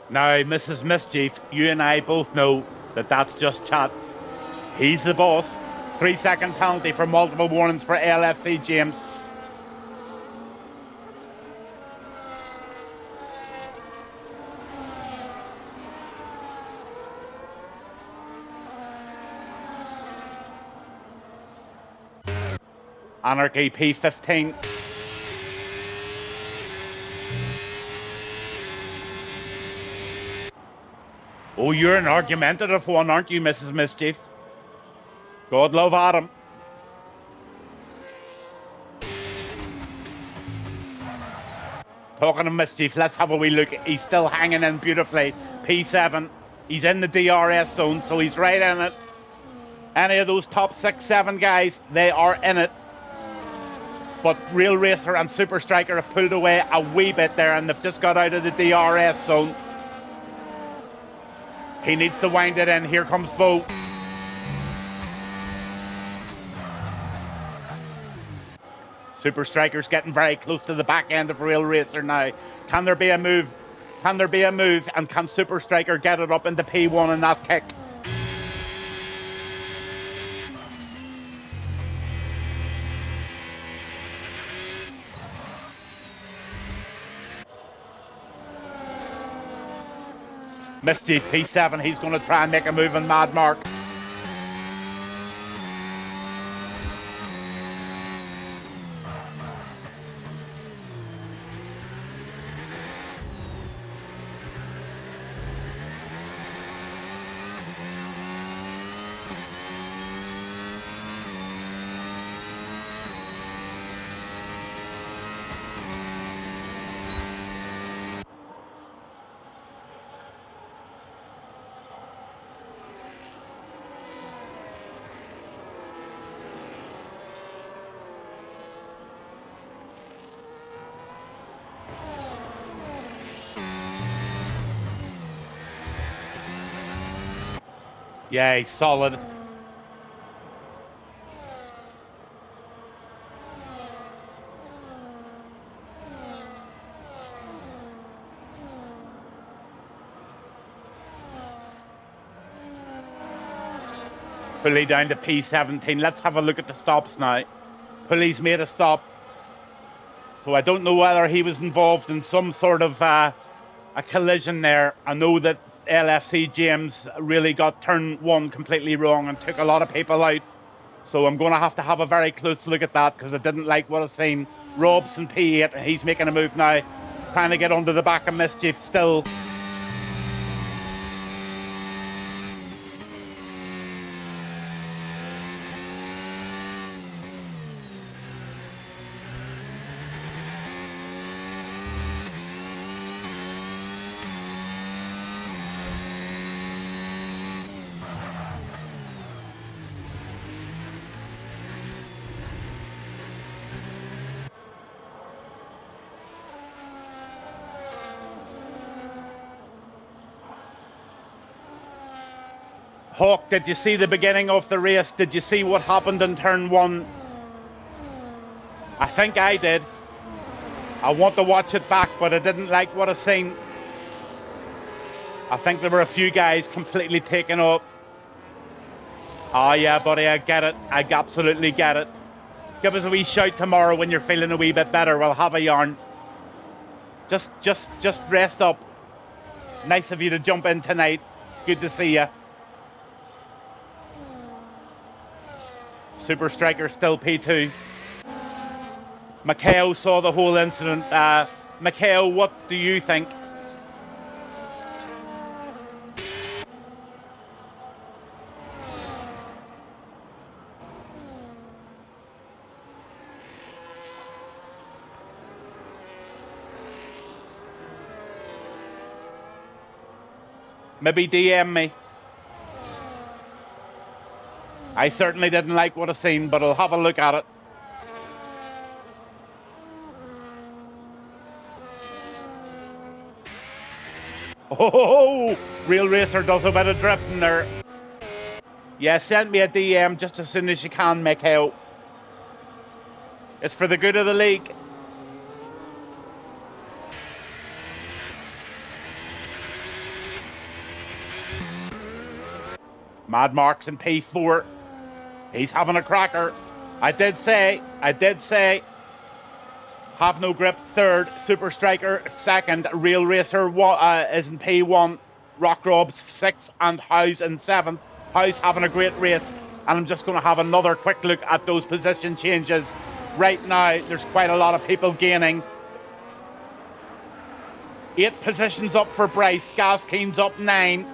Now, Mrs. Mischief, you and I both know that that's just chat. He's the boss. 3-second penalty for multiple warnings for LFC James. Anarchy P15. Oh, you're an argumentative one, aren't you, Mrs. Mischief? God love Adam. Talking of Mischief, let's have a wee look. He's still hanging in beautifully. P7. He's in the DRS zone, so he's right in it. Any of those top 6, 7 guys, they are in it. But Real Racer and Super Striker have pulled away a wee bit there, and they've just got out of the DRS zone. He needs to wind it in. Here comes Bo. Super Striker's getting very close to the back end of Real Racer now. Can there be a move? Can there be a move? And can Super Striker get it up into P1 in that kick? Misty P7, he's going to try and make a move in Mad Mark. Yeah, he's solid. Pulley down to P17. Let's have a look at the stops now. Pulley's made a stop. So I don't know whether he was involved in some sort of a collision there. I know that LFC James really got turn 1 completely wrong and took a lot of people out. So I'm going to have a very close look at that, because I didn't like what I've seen. Robson P8, and he's making a move now, trying to get under the back of Mischief still. Hawk, did you see the beginning of the race? Did you see what happened in turn 1? I think I did. I want to watch it back, but I didn't like what I seen. I think there were a few guys completely taken up. Oh yeah, buddy, I get it. I absolutely get it. Give us a wee shout tomorrow when you're feeling a wee bit better. We'll have a yarn. Just rest up. Nice of you to jump in tonight. Good to see you. Super Striker still P2. Mikhail saw the whole incident. Mikhail, what do you think? Maybe DM me. I certainly didn't like what I seen, but I'll have a look at it. Oh, Real Racer does a bit of drifting there. Yeah, send me a DM just as soon as you can, Mikhail. It's for the good of the league. Mad Marks in P4. He's having a cracker. I did say. Have No Grip third, Super Striker second, Real Racer is in P1, Rock Robs 6th, and House in 7th. House having a great race, and I'm just going to have another quick look at those position changes. Right now, there's quite a lot of people gaining. 8 positions up for Bryce, Gaskeen's up 9.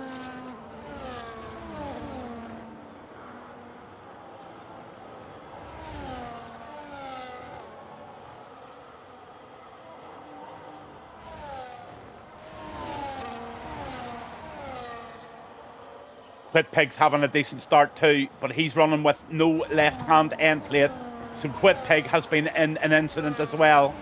Quit Pig's having a decent start too, but he's running with no left-hand end plate. So Quit Pig has been in an incident as well.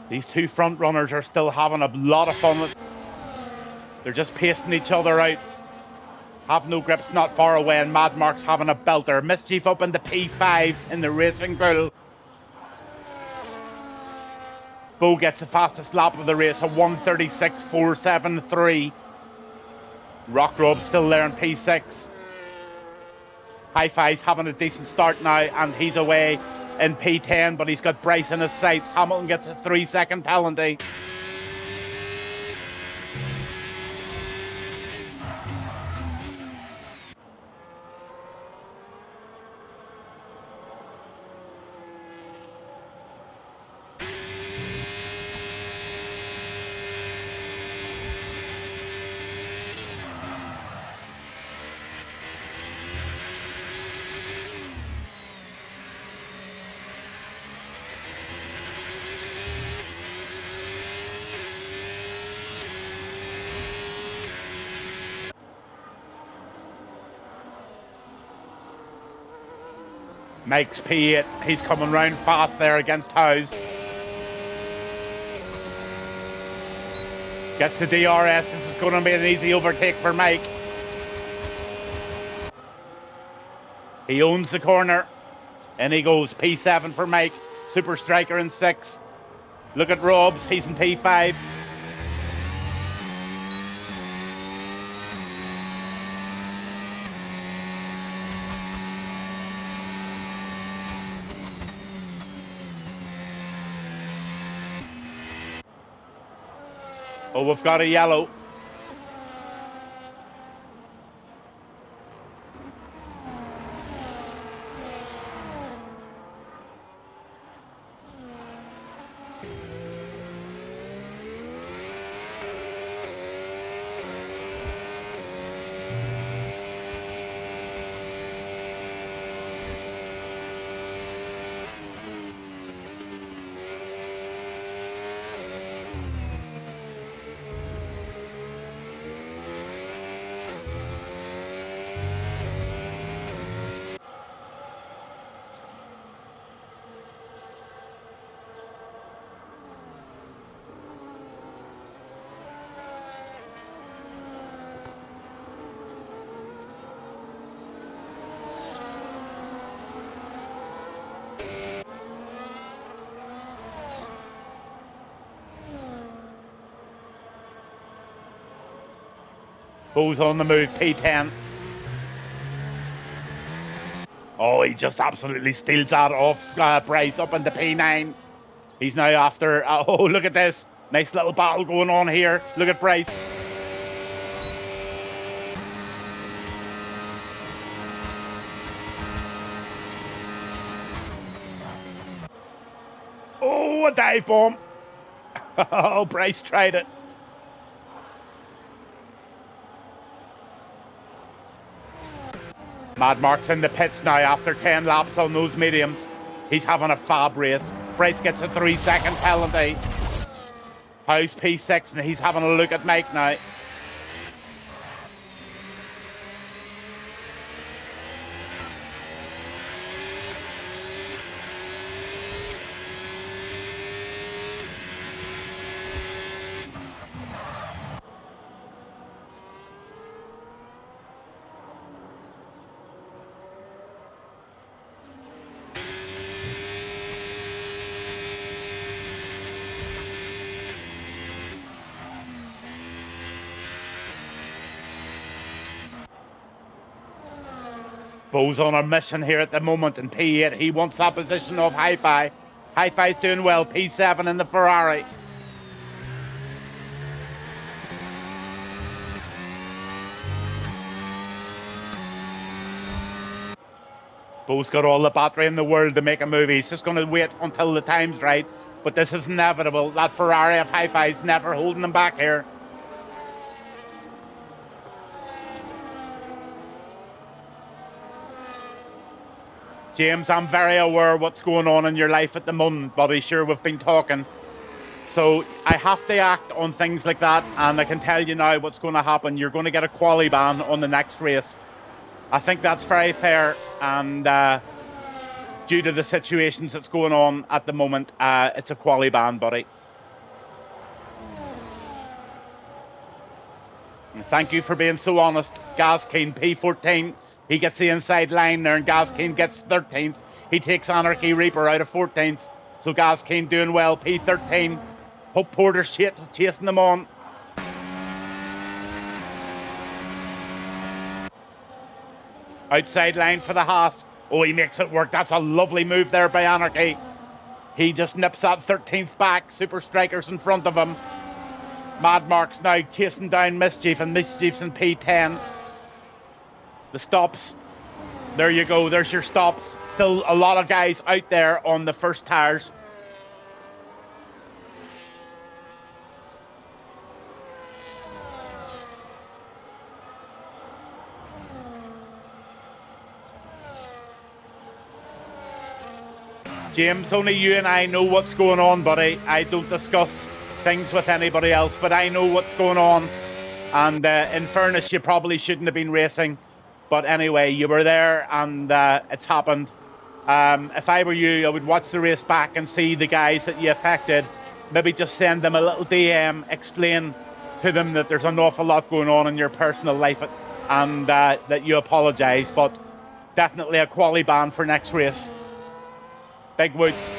These two front runners are still having a lot of fun. They're just pacing each other out. Have No Grip's not far away, and Mad Mark's having a belter. Mischief up into P5 in the Racing Bull. Bo gets the fastest lap of the race, a 1:36.473. Rock Rob still there in P6. High Five's having a decent start now, and he's away in P10, but he's got Bryce in his sights. Hamilton gets a 3-second penalty. Makes P8. He's coming round fast there against House. Gets the DRS. This is going to be an easy overtake for Mike. He owns the corner. And he goes P7 for Mike. Super Striker in 6. Look at Robs. He's in P5. Oh, we've got a yellow. Bo's on the move, P10. Oh, he just absolutely steals that off Bryce up into P9. He's now after, oh, look at this. Nice little battle going on here. Look at Bryce. Oh, a dive bomb. Oh, Bryce tried it. Mad Mark's in the pits now after 10 laps on those mediums. He's having a fab race. Bryce gets a 3-second penalty. How's P6 and he's having a look at Mike now. Bo's on a mission here at the moment in P8. He wants that position of Hi-Fi. Hi-Fi's doing well. P7 in the Ferrari. Bo's got all the battery in the world to make a movie. He's just going to wait until the time's right. But this is inevitable. That Ferrari of Hi-Fi's never holding him back here. James, I'm very aware of what's going on in your life at the moment, buddy. Sure, we've been talking. So I have to act on things like that, and I can tell you now what's going to happen. You're going to get a quali ban on the next race. I think that's very fair, and due to the situations that's going on at the moment, it's a quali ban, buddy. And thank you for being so honest. Gaskeen, P14. He gets the inside line there, and Gaskeen gets 13th. He takes Anarchy Reaper out of 14th. So Gaskeen doing well, P13. Hope Porter's chasing them on. Outside line for the Haas. Oh, he makes it work. That's a lovely move there by Anarchy. He just nips that 13th back. Super Strikers in front of him. Mad Mark's now chasing down Mischief, and Mischief's in P10. The stops. There you go. There's your stops. Still a lot of guys out there on the first tires. James, only you and I know what's going on, buddy. I don't discuss things with anybody else, but I know what's going on. And in fairness, you probably shouldn't have been racing. But anyway, you were there, and it's happened. If I were you, I would watch the race back and see the guys that you affected. Maybe just send them a little DM, explain to them that there's an awful lot going on in your personal life, and that you apologise. But definitely a quali ban for next race. Big Woods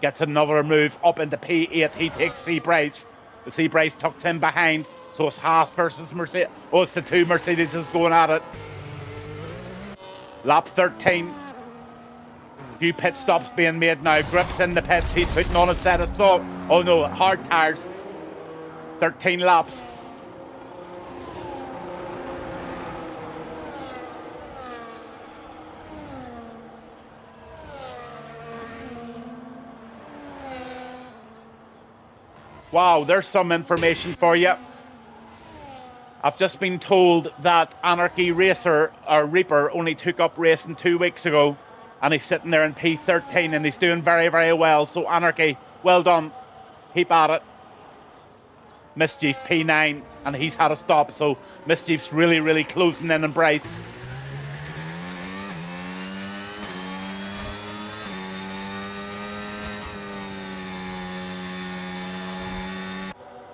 gets another move up into P8. He takes C. Bryce. The C. Bryce tucked in behind. So it's Haas versus Mercedes. Oh, it's the two Mercedes going at it. Lap 13. Few pit stops being made now. Grips in the pits. He's putting on a set of oh no, hard tires. 13 laps. Wow, there's some information for you. I've just been told that Anarchy Racer, or Reaper, only took up racing 2 weeks ago, and he's sitting there in P13, and he's doing very, very well. So Anarchy, well done. Keep at it. Mischief, P9, and he's had a stop, so Mischief's really, really closing in on Bryce.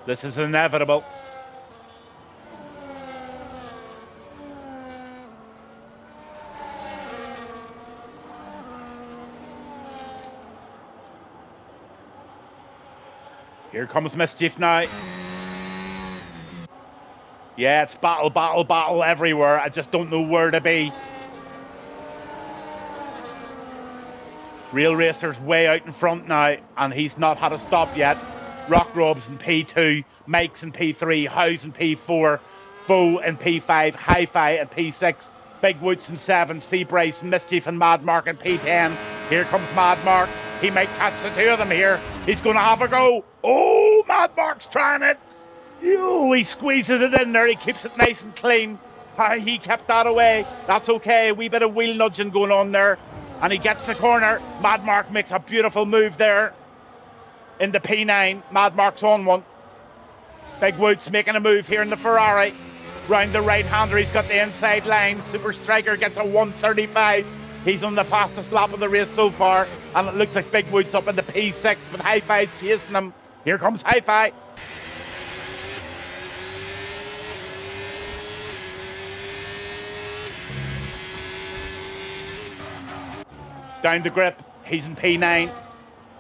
This is inevitable. Here comes Mischief now. Yeah, it's battle, battle, battle everywhere. I just don't know where to be. Real Racer's way out in front now, and he's not had a stop yet. Rock Robs in P2, Mike's in P3, House in P4, Bo in P5, Hi-Fi in P6, Big Woods in 7, Sea Brace, Mischief and Mad Mark in P10. Here comes Mad Mark. He might catch the two of them here. He's going to have a go. Oh, Mad Mark's trying it. Oh, he squeezes it in there. He keeps it nice and clean. He kept that away. That's okay. A wee bit of wheel nudging going on there. And he gets the corner. Mad Mark makes a beautiful move there in the P9. Mad Mark's on one. Big Woods making a move here in the Ferrari. Round the right-hander, he's got the inside line. Super Striker gets a 1:35. He's on the fastest lap of the race so far. And it looks like Big Woods up in the P6, but Hi-Fi's chasing him. Here comes Hi-Fi. Down the grip, he's in P9,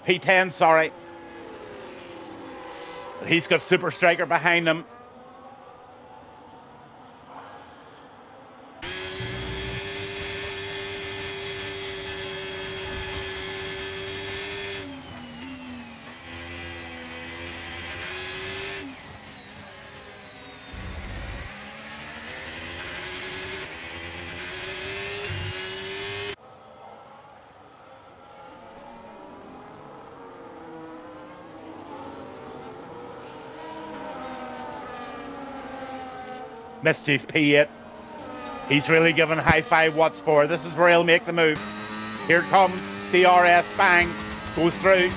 P10, sorry. He's got Super Striker behind him. Mischief P8. He's really given Hi-Fi what's for. This is where he'll make the move. Here comes DRS, bang, goes through,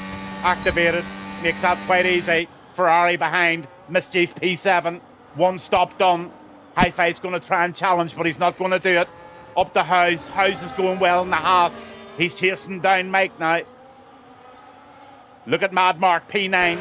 activated, makes that quite easy. Ferrari behind, Mischief P7, one stop done. Hi-Fi's going to try and challenge, but he's not going to do it. Up to House. House is going well in the Haas. He's chasing down Mike now. Look at Mad Mark, P9.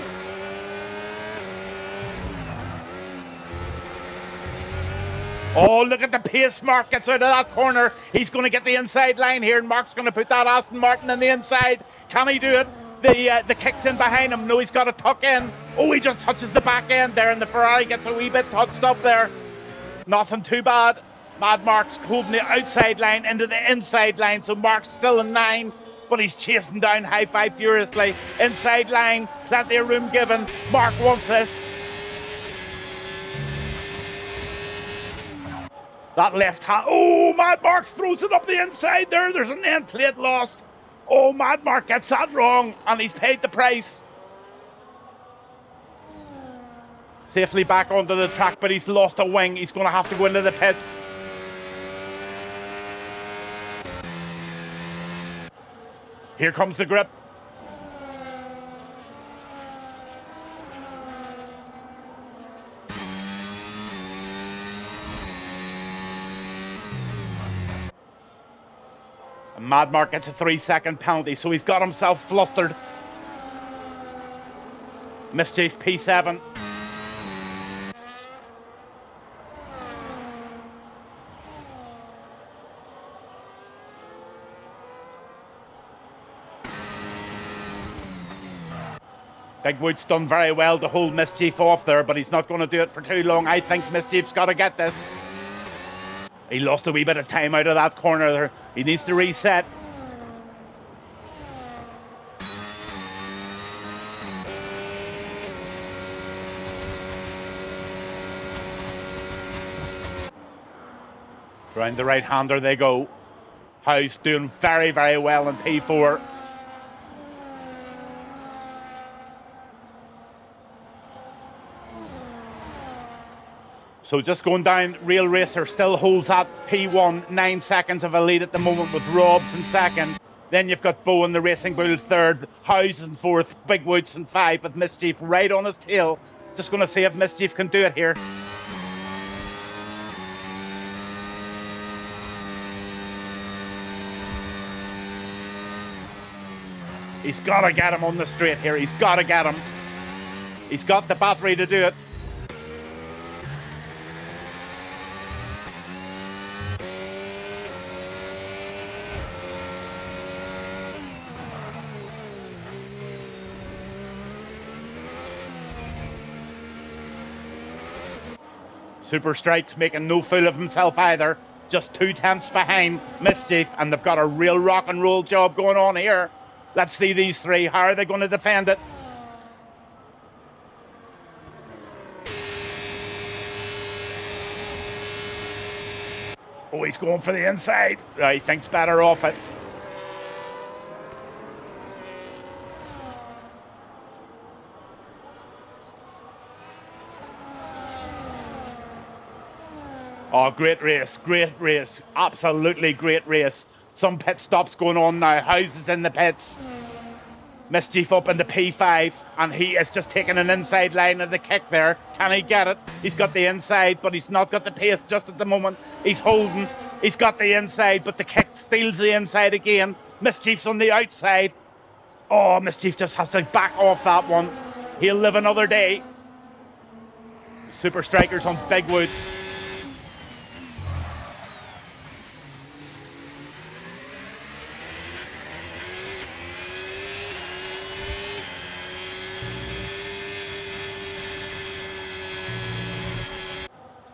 Oh, look at the pace Mark gets out of that corner. He's going to get the inside line here, and Mark's going to put that Aston Martin in the inside. Can he do it? The kick's in behind him. No, he's got to tuck in. Oh, he just touches the back end there, and the Ferrari gets a wee bit touched up there. Nothing too bad. Mad Mark's holding the outside line into the inside line, so Mark's still in 9, but he's chasing down Hi-Fi furiously. Inside line, plenty of room given. Mark wants this. That left hand. Oh, Mad Mark throws it up the inside there. There's an end plate lost. Oh, Mad Mark gets that wrong, and he's paid the price. Safely back onto the track, but he's lost a wing. He's going to have to go into the pits. Here comes the grip. Mad Mark gets a 3-second penalty, so he's got himself flustered. Mischief P7. Big Wood's done very well to hold Mischief off there, but he's not going to do it for too long. I think Mischief's got to get this. He lost a wee bit of time out of that corner there. He needs to reset. Round the right-hander they go. House doing very, very well in P4. So just going down, Real Racer still holds that P1, 9 seconds of a lead at the moment with Robs in second. Then you've got Bo and the Racing Bull third, House in fourth, Big Woods in 5 with Mischief right on his tail. Just going to see if Mischief can do it here. He's got to get him on the straight here. He's got to get him. He's got the battery to do it. Super Strike's making no fool of himself either. Just 2/10 behind Mischief, and they've got a real rock and roll job going on here. Let's see these three. How are they going to defend it? Oh, he's going for the inside. He thinks better off it. Oh, great race, absolutely great race. Some pit stops going on now, Houses in the pits. Mischief up in the P5, and he is just taking an inside line of the kick there. Can he get it? He's got the inside, but he's not got the pace just at the moment. He's holding, he's got the inside, but the kick steals the inside again. Mischief's on the outside. Oh, Mischief just has to back off that one. He'll live another day. Super Strikers on Big Woods.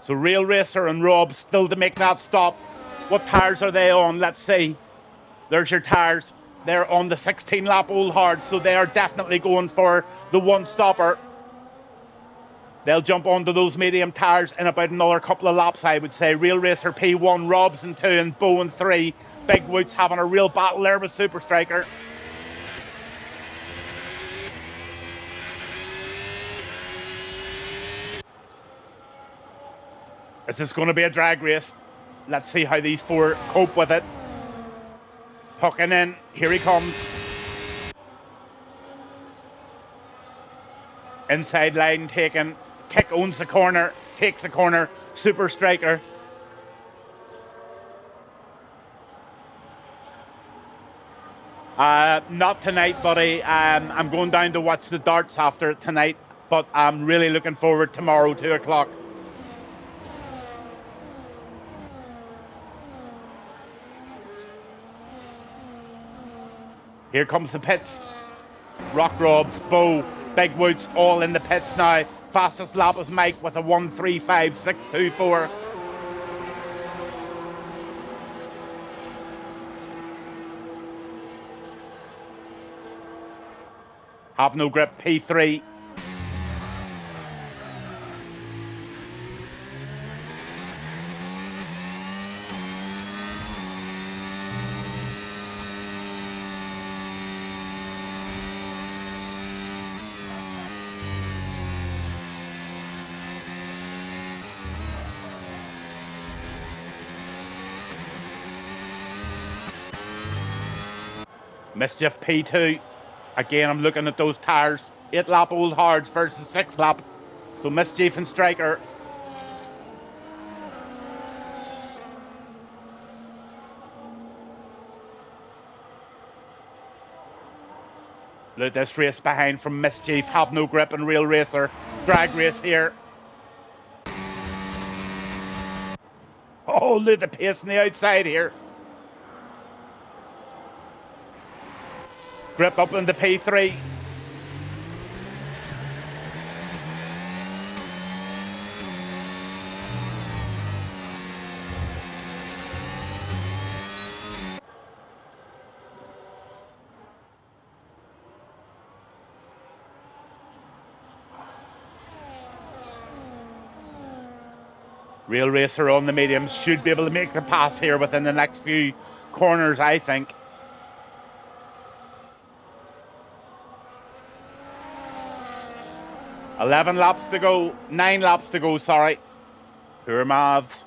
So Real Racer and Rob still to make that stop. What tyres are they on? Let's see. There's your tyres. They're on the 16-lap Old Hard, so they are definitely going for the one-stopper. They'll jump onto those medium tyres in about another couple of laps, I would say. Real Racer P1, Rob's in 2, and Bo in 3. Big Woods having a real battle there with Super Striker. Is this going to be a drag race? Let's see how these four cope with it. Tucking in, here he comes. Inside line taken. Kick owns the corner, takes the corner. Super Striker. Not tonight, buddy. I'm going down to watch the darts after tonight, but I'm really looking forward tomorrow, 2 o'clock. Here comes the pits. Rock Robs, Bo, Big Woods, all in the pits now. Fastest lap is Mike with a 1:35.624. Have no grip, P3. Mischief P2. Again, I'm looking at those tyres. 8-lap Old Hards versus 6-lap. So Mischief and Striker. Look at this race behind from Mischief. Have no grip and Real Racer. Drag race here. Oh, look at the pace on the outside here. Grip up in the P3. Real Racer on the mediums should be able to make the pass here within the next few corners, I think. Nine laps to go, sorry. Poor maths.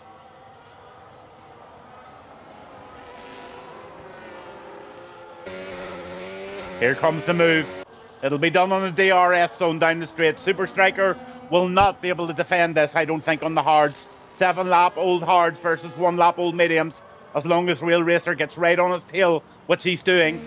Here comes the move. It'll be done on a DRS zone down the straight. Super Striker will not be able to defend this, I don't think, on the hards. 7-lap Old Hards versus 1-lap Old Mediums. As long as Real Racer gets right on his tail, which he's doing.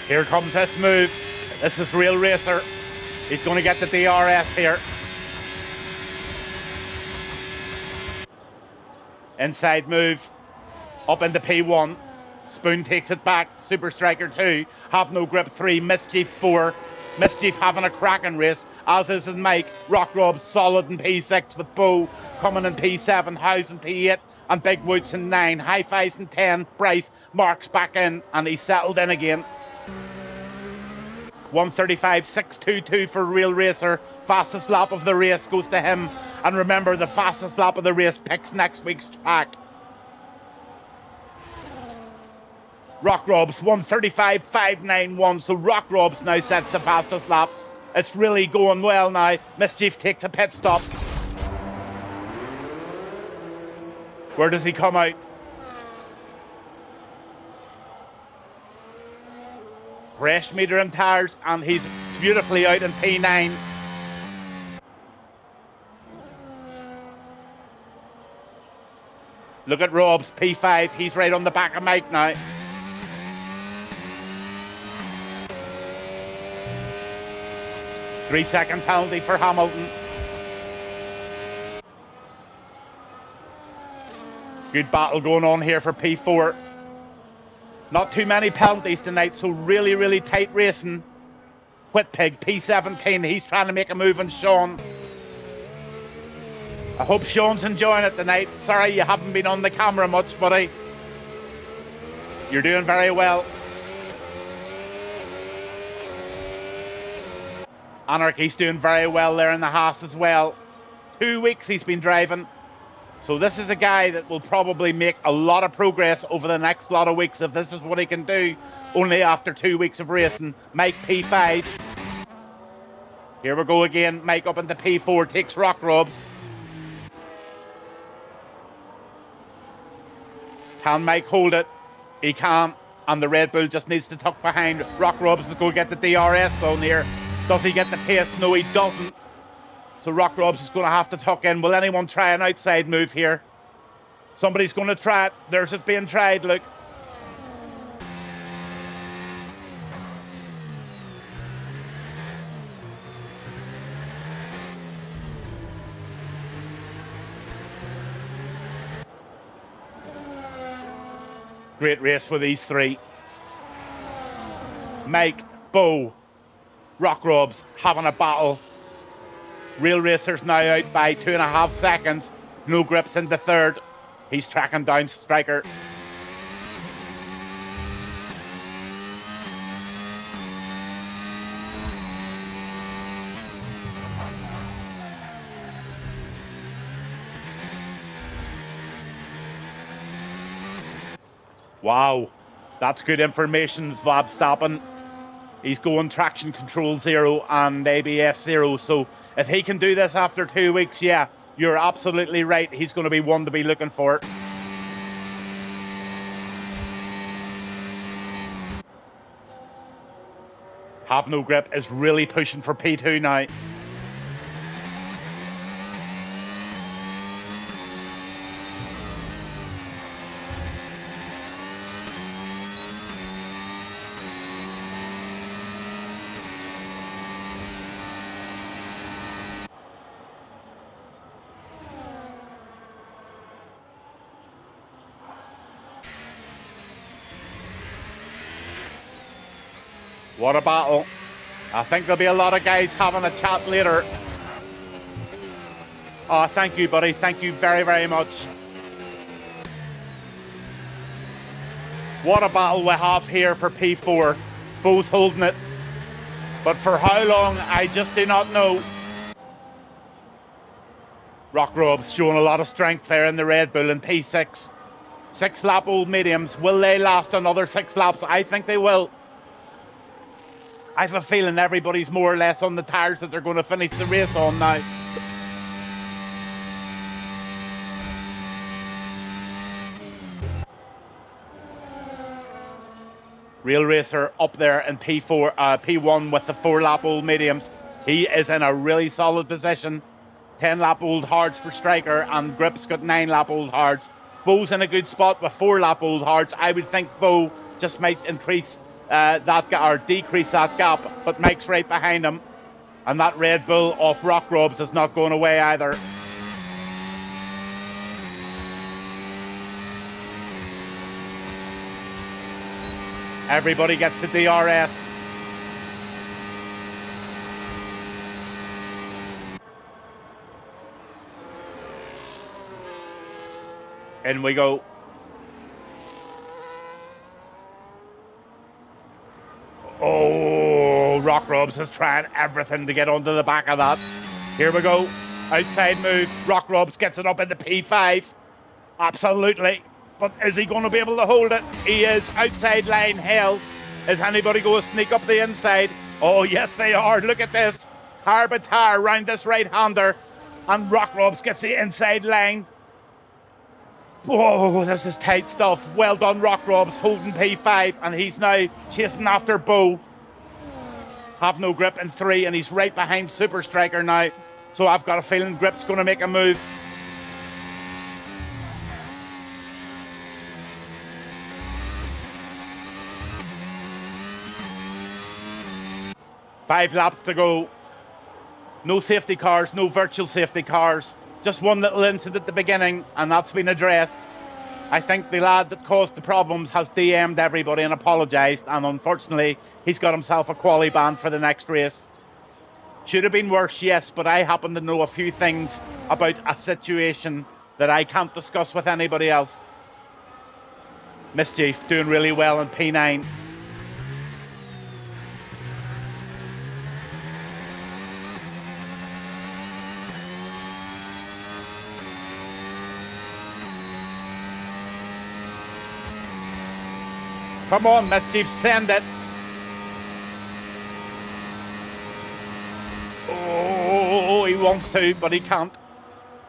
Here comes this move. This is Real Racer. He's going to get the DRS here. Inside move. Up into P1. Spoon takes it back. Super Striker 2. Have No Grip 3. Mischief 4. Mischief having a cracking race, as is Mike. Rock Rob's solid in P6 with Bo coming in P7. House in P8. And Big Woods in 9. High Fives in 10. Bryce Marks back in. And he's settled in again. 1:35.622 for Real Racer. Fastest lap of the race goes to him. And remember, the fastest lap of the race picks next week's track. Rock Rob's 1:35.591. So Rock Rob's now sets the fastest lap. It's really going well now. Mischief takes a pit stop. Where does he come out? Fresh meter and tyres, and he's beautifully out in P9. Look at Rob's P5. He's right on the back of Mike now. Three-second penalty for Hamilton. Good battle going on here for P4. Not too many penalties tonight, so really, really tight racing. Whitpig, P17, he's trying to make a move on Sean. I hope Sean's enjoying it tonight. Sorry you haven't been on the camera much, buddy. You're doing very well. Anarchy's doing very well there in the Haas as well. 2 weeks he's been driving. So this is a guy that will probably make a lot of progress over the next lot of weeks if this is what he can do only after 2 weeks of racing. Mike P5. Here we go again. Mike up into P4, takes Rock Rob's. Can Mike hold it? He can. And the Red Bull just needs to tuck behind. Rock Rob's is going to get the DRS zone here. Does he get the pace? No, he doesn't. So Rock Rob's is going to have to tuck in. Will anyone try an outside move here? Somebody's going to try it. There's it being tried, look. Great race for these three. Mike, Bo, Rock Rob's having a battle. Real Racer's now out by 2.5 seconds. No Grips into third. He's tracking down Striker. Wow, that's good information, Vab Stappen. He's going traction control 0 and ABS 0. So if he can do this after 2 weeks, yeah, you're absolutely right. He's going to be one to be looking for. Have No Grip is really pushing for P2 now. What a battle. I think there'll be a lot of guys having a chat later. Oh, thank you, buddy. Thank you very, very much. What a battle we have here for P4. Bo's holding it. But for how long, I just do not know. Rock Rob's showing a lot of strength there in the Red Bull in P6. 6-lap old mediums. Will they last another 6 laps? I think they will. I have a feeling everybody's more or less on the tyres that they're going to finish the race on now. Real Racer up there in P1 with the 4-lap old mediums. He is in a really solid position. 10-lap old hards for Striker, and Grip's got 9-lap old hards. Bo's in a good spot with 4-lap old hards. I would think Bo just might increase or decrease that gap, but Mike's right behind him. And that Red Bull off Rock Robes is not going away either. Everybody gets a DRS. In we go. Oh, Rock Robes is trying everything to get onto the back of that. Here we go. Outside move. Rock Robes gets it up into P5. Absolutely. But is he going to be able to hold it? He is. Outside line held. Is anybody going to sneak up the inside? Oh, yes, they are. Look at this. Tire by tire round this right-hander. And Rock Robes gets the inside line. Whoa, this is tight stuff. Well done, Rock Robes, holding P5. And he's now chasing after Bo. Have no grip in 3, and he's right behind Super Striker now. So I've got a feeling Grip's going to make a move. Five laps to go. No safety cars, no virtual safety cars. Just one little incident at the beginning, and that's been addressed. I think the lad that caused the problems has DM'd everybody and apologised, and unfortunately, he's got himself a quali ban for the next race. Should have been worse, yes, but I happen to know a few things about a situation that I can't discuss with anybody else. Mischief doing really well in P9. Come on, Mischief, send it. Oh, he wants to, but he can't.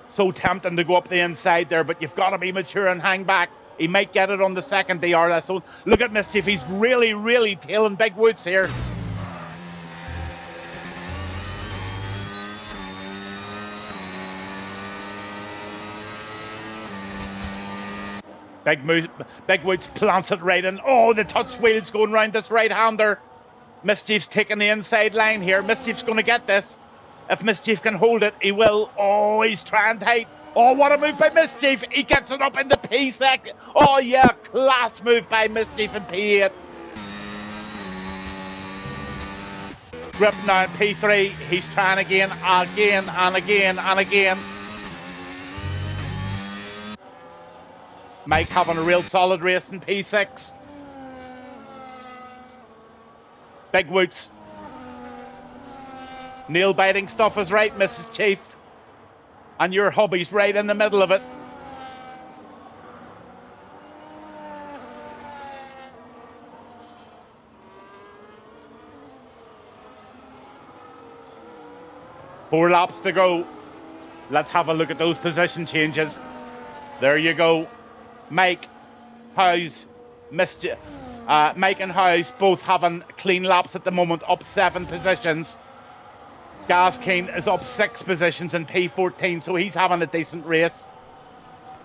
So tempting to go up the inside there, but you've got to be mature and hang back. He might get it on the second DRS. So look at Mischief. He's really, really tailing Big Woods here. Big Woods plants it right in. Oh, the touch wheel's going round this right-hander. Mischief's taking the inside line here. Mischief's going to get this. If Mischief can hold it, he will. Oh, he's trying tight. Oh, what a move by Mischief. He gets it up into P6. Oh, yeah, class move by Mischief in P8. Grip now in P3. He's trying again and again. Mike having a real solid race in P6. Big Woods. Nail biting stuff is right, Mrs. Chief. And your hubby's right in the middle of it. Four laps to go. Let's have a look at those position changes. There you go. Mike, Howes, Mike and Howes both having clean laps at the moment, up 7 positions. Gaskeen is up 6 positions in P14, so he's having a decent race.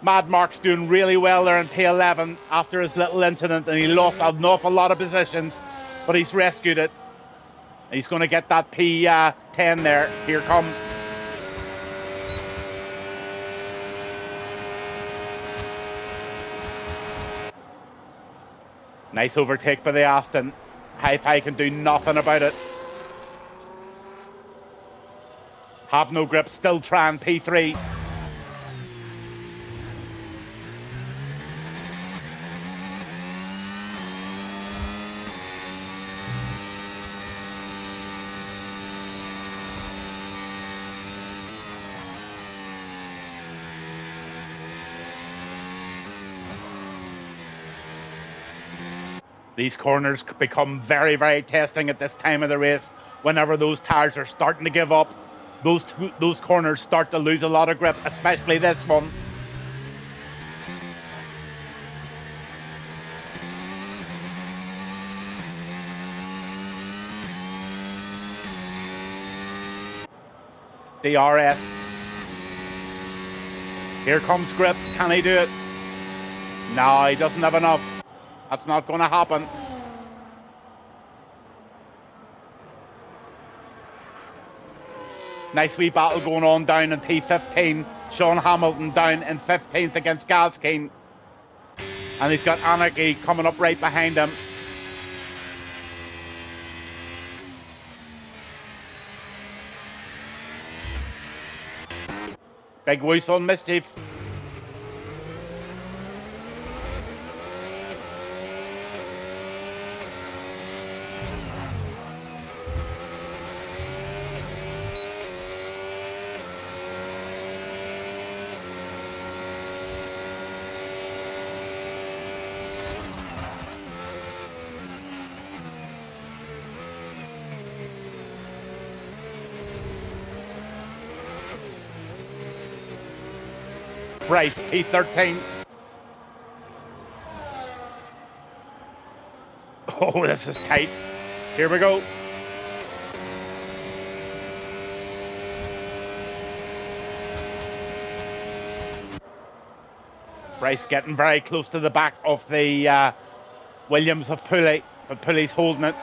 Mad Mark's doing really well there in P11 after his little incident, and he lost an awful lot of positions, but he's rescued it. He's going to get that P10 there. Here comes. Nice overtake by the Aston. Hi-Fi can do nothing about it. Have no grip, still trying P3. These corners become very, very testing at this time of the race. Whenever those tyres are starting to give up, those corners start to lose a lot of grip, especially this one. DRS. Here comes grip. Can he do it? No, he doesn't have enough. That's not going to happen. Nice wee battle going on down in P15. Sean Hamilton down in 15th against Gaskeen. And he's got Anarchy coming up right behind him. Big Woos on Mischief. Bryce, P13. Oh, this is tight. Here we go. Bryce getting very close to the back of the Williams of Pulley, but Pulley's holding it.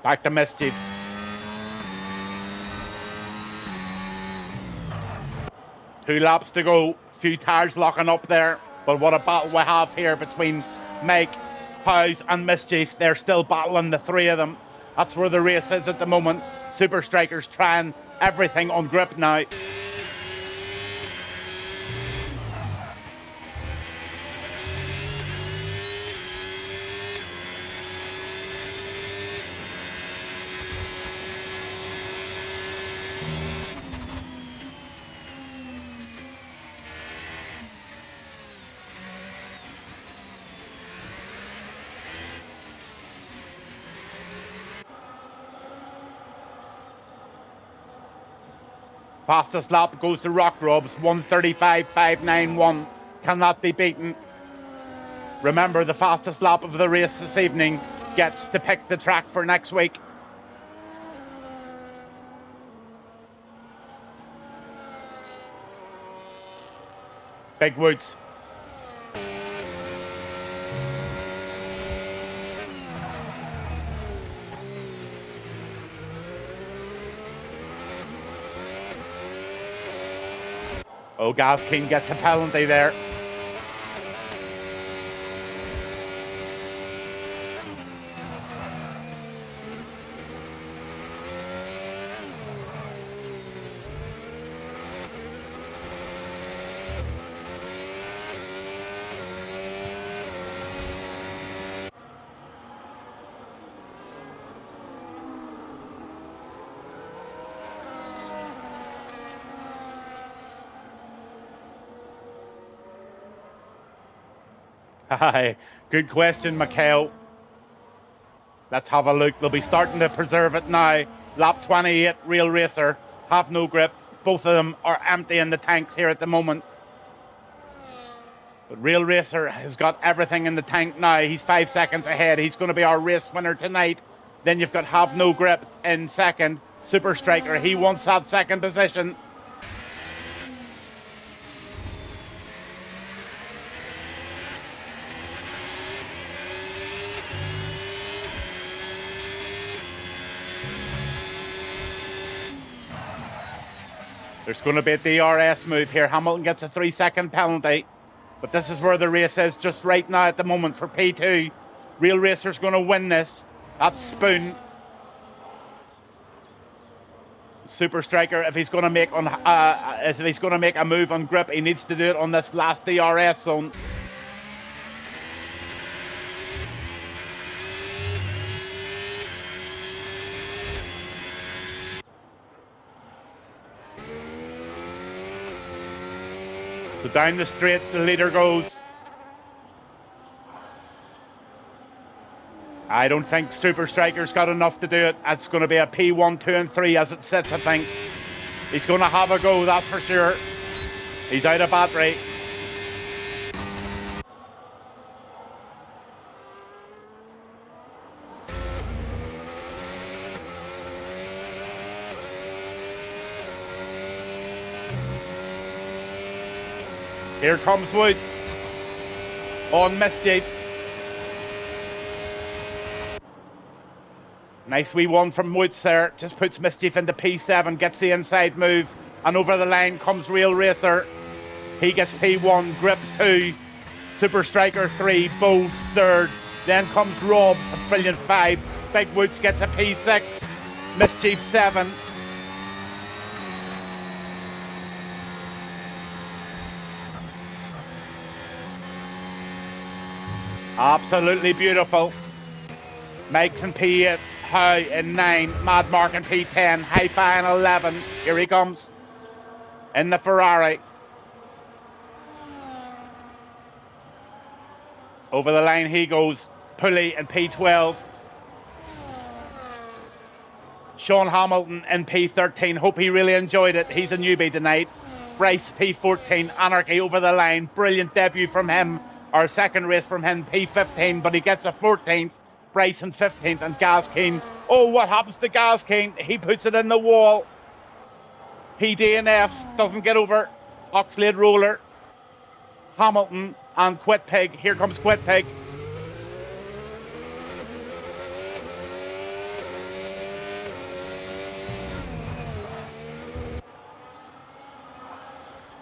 Back to Mischief. Two laps to go. Few tyres locking up there. But what a battle we have here between Mike, Howes and Mischief. They're still battling, the three of them. That's where the race is at the moment. Super Strikers trying everything on grip now. Fastest lap goes to Rock Robs, 1:35.591. Cannot be beaten. Remember, the fastest lap of the race this evening gets to pick the track for next week. Big Woods. Oh, Gaskeen gets a penalty there. Hi, good question, Mikhail. Let's have a look. They'll be starting to preserve it now. Lap 28, Real Racer, have no grip. Both of them are empty in the tanks here at the moment. But Real Racer has got everything in the tank now. He's 5 seconds ahead. He's going to be our race winner tonight. Then you've got Have No Grip in second. Super Striker, he wants that second position. There's going to be a DRS move here. Hamilton gets a 3-second penalty. But this is where the race is just right now at the moment for P2. Real Racer's going to win this. That's Spoon. Super Striker, if he's going to make a move on grip, he needs to do it on this last DRS zone. So down the straight, the leader goes. I don't think Super Striker's got enough to do it. It's going to be a P1, 2 and 3 as it sits, I think. He's going to have a go, that's for sure. He's out of battery. Here comes Woods on Mischief. Nice wee one from Woods there. Just puts Mischief into P7, gets the inside move, and over the line comes Real Racer. He gets P1, Grip 2, Super Striker 3, Bo 3rd. Then comes Robs, a brilliant 5. Big Woods gets a P6, Mischief 7. Absolutely beautiful. Mike's in P8, Howe in 9, Mad Mark in P10, Hi-Fi in 11. Here he comes in the Ferrari. Over the line he goes, Pulley in P12. Sean Hamilton in P13. Hope he really enjoyed it. He's a newbie tonight. Bryce P14. Anarchy over the line. Brilliant debut from him. Our second race from him, P15, but he gets a 14th. Bryce in 15th, and Gaz Keen. Oh, what happens to Gaz Keen? He puts it in the wall. He DNFs, doesn't get over. Oxlade Roller. Hamilton and Quit Pig. Here comes Quit Pig.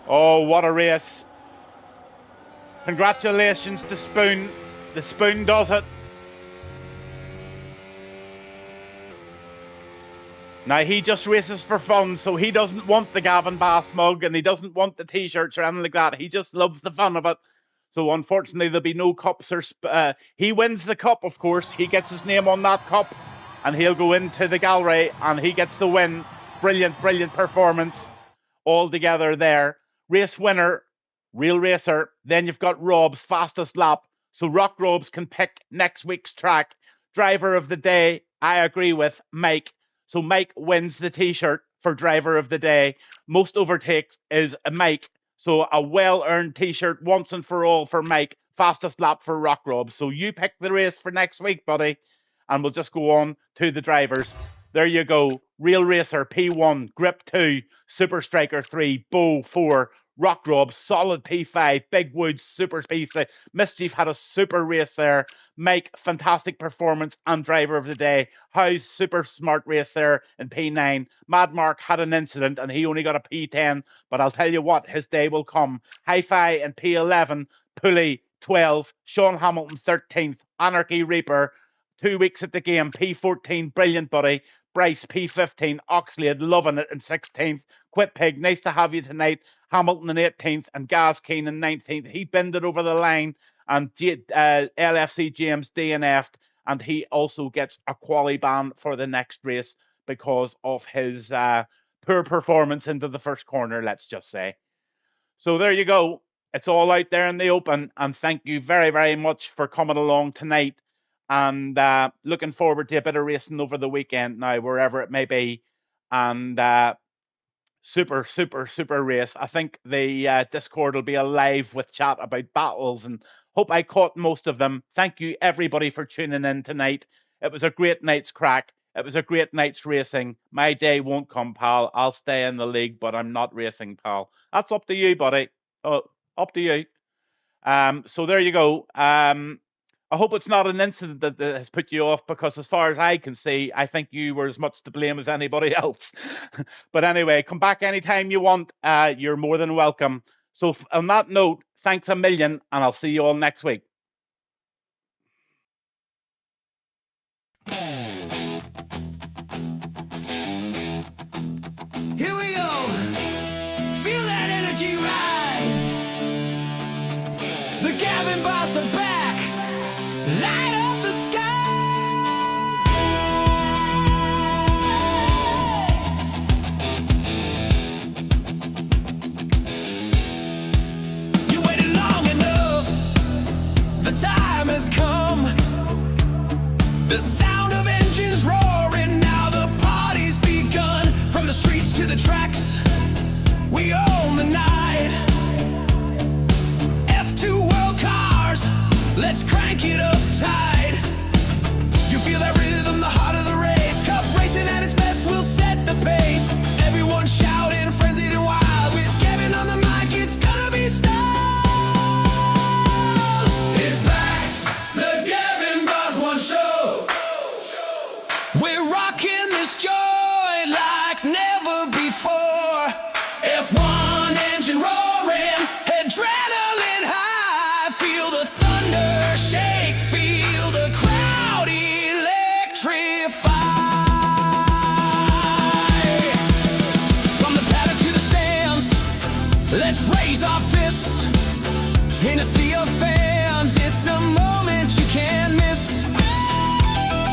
Oh, what a race. Congratulations to Spoon. The Spoon does it. Now, he just races for fun, so he doesn't want the Gavinbass mug and he doesn't want the T-shirts or anything like that. He just loves the fun of it. So, unfortunately, there'll be no cups. He wins the cup, of course. He gets his name on that cup and he'll go into the gallery and he gets the win. Brilliant, brilliant performance all together there. Race winner, Real Racer. Then you've got Rob's fastest lap. So Rock Robs can pick next week's track. Driver of the day, I agree with Mike. So Mike wins the T-shirt for Driver of the Day. Most overtakes is a Mike. So a well-earned T-shirt once and for all for Mike. Fastest lap for Rock Robs. So you pick the race for next week, buddy. And we'll just go on to the drivers. There you go. Real Racer, P1, Grip 2, Super Striker 3, Bo 4, Rock Rob, solid P5, Big Woods, super P6. Mischief had a super race there. Mike, fantastic performance and driver of the day. Howe's super smart race there in P9. Mad Mark had an incident and he only got a P10, but I'll tell you what, his day will come. Hi-Fi in P11, Pulley 12, Sean Hamilton 13th, Anarchy Reaper, 2 weeks at the game, P14, brilliant buddy. Bryce, P15, Oxlade, loving it in 16th. Quit Pig, nice to have you tonight. Hamilton in 18th and Gaz Keen in 19th. He bended over the line and LFC James DNF'd, and he also gets a quali ban for the next race because of his poor performance into the first corner, let's just say. So there you go. It's all out there in the open, and thank you very, very much for coming along tonight. And looking forward to a bit of racing over the weekend now, wherever it may be. And super, super, super race. I think the Discord will be alive with chat about battles, and hope I caught most of them. Thank you, everybody, for tuning in tonight. It was a great night's crack. It was a great night's racing. My day won't come, pal. I'll stay in the league, but I'm not racing, pal. That's up to you, buddy. Oh, up to you. So there you go. I hope it's not an incident that has put you off, because as far as I can see, I think you were as much to blame as anybody else. But anyway, come back anytime you want. You're more than welcome. So on that note, thanks a million, and I'll see you all next week. Here we go. Feel that energy rise. The Gavinbass are back. Light up the skies. You waited long enough. The time has come. The sound of engines roaring. Now the party's begun. From the streets to the tracks, we own the night. F2 world cars, let's crank it up tight. You feel that rhythm, the heart of the race. Cup racing at its best, we'll set the pace. Everyone shouting, frenzied and wild. With Gavin on the mic, it's gonna be style. Let's raise our fists in a sea of fans. It's a moment you can't miss.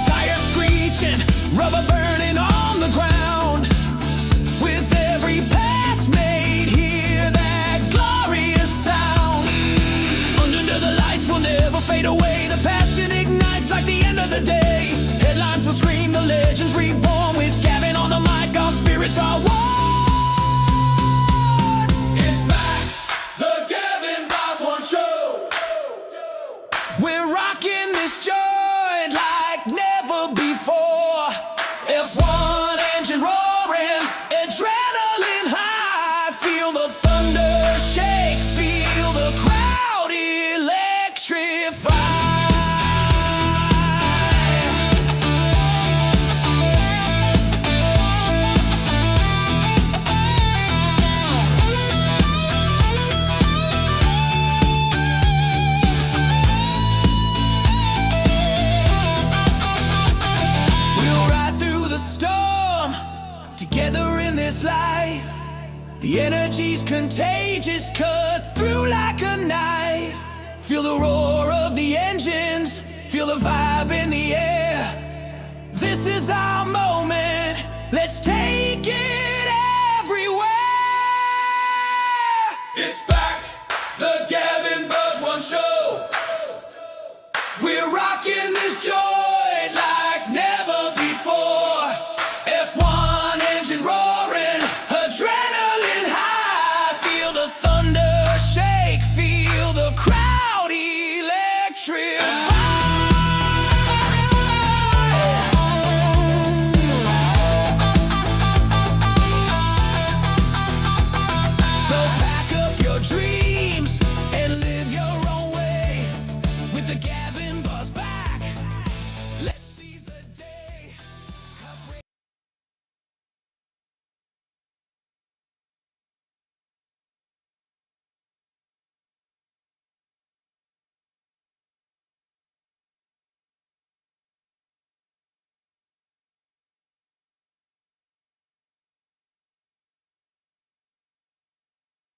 Tires screeching, rubber burning on the ground. With every pass made, hear that glorious sound. Under the lights will never fade away. The passion ignites like the end of the day. Headlines will scream, the legends reborn. With Gavin on the mic, our spirits are one. It's back, the Gavinbass1 Show. We're rocking this joint like never before. F1 engine roaring, adrenaline high. Feel the thunder shake, feel the crowd electrify. We'll ride through the storm, together in this life. The energy's contagious, cut through like a knife. Feel the roar of the engines, feel the vibe in the air. This is our moment.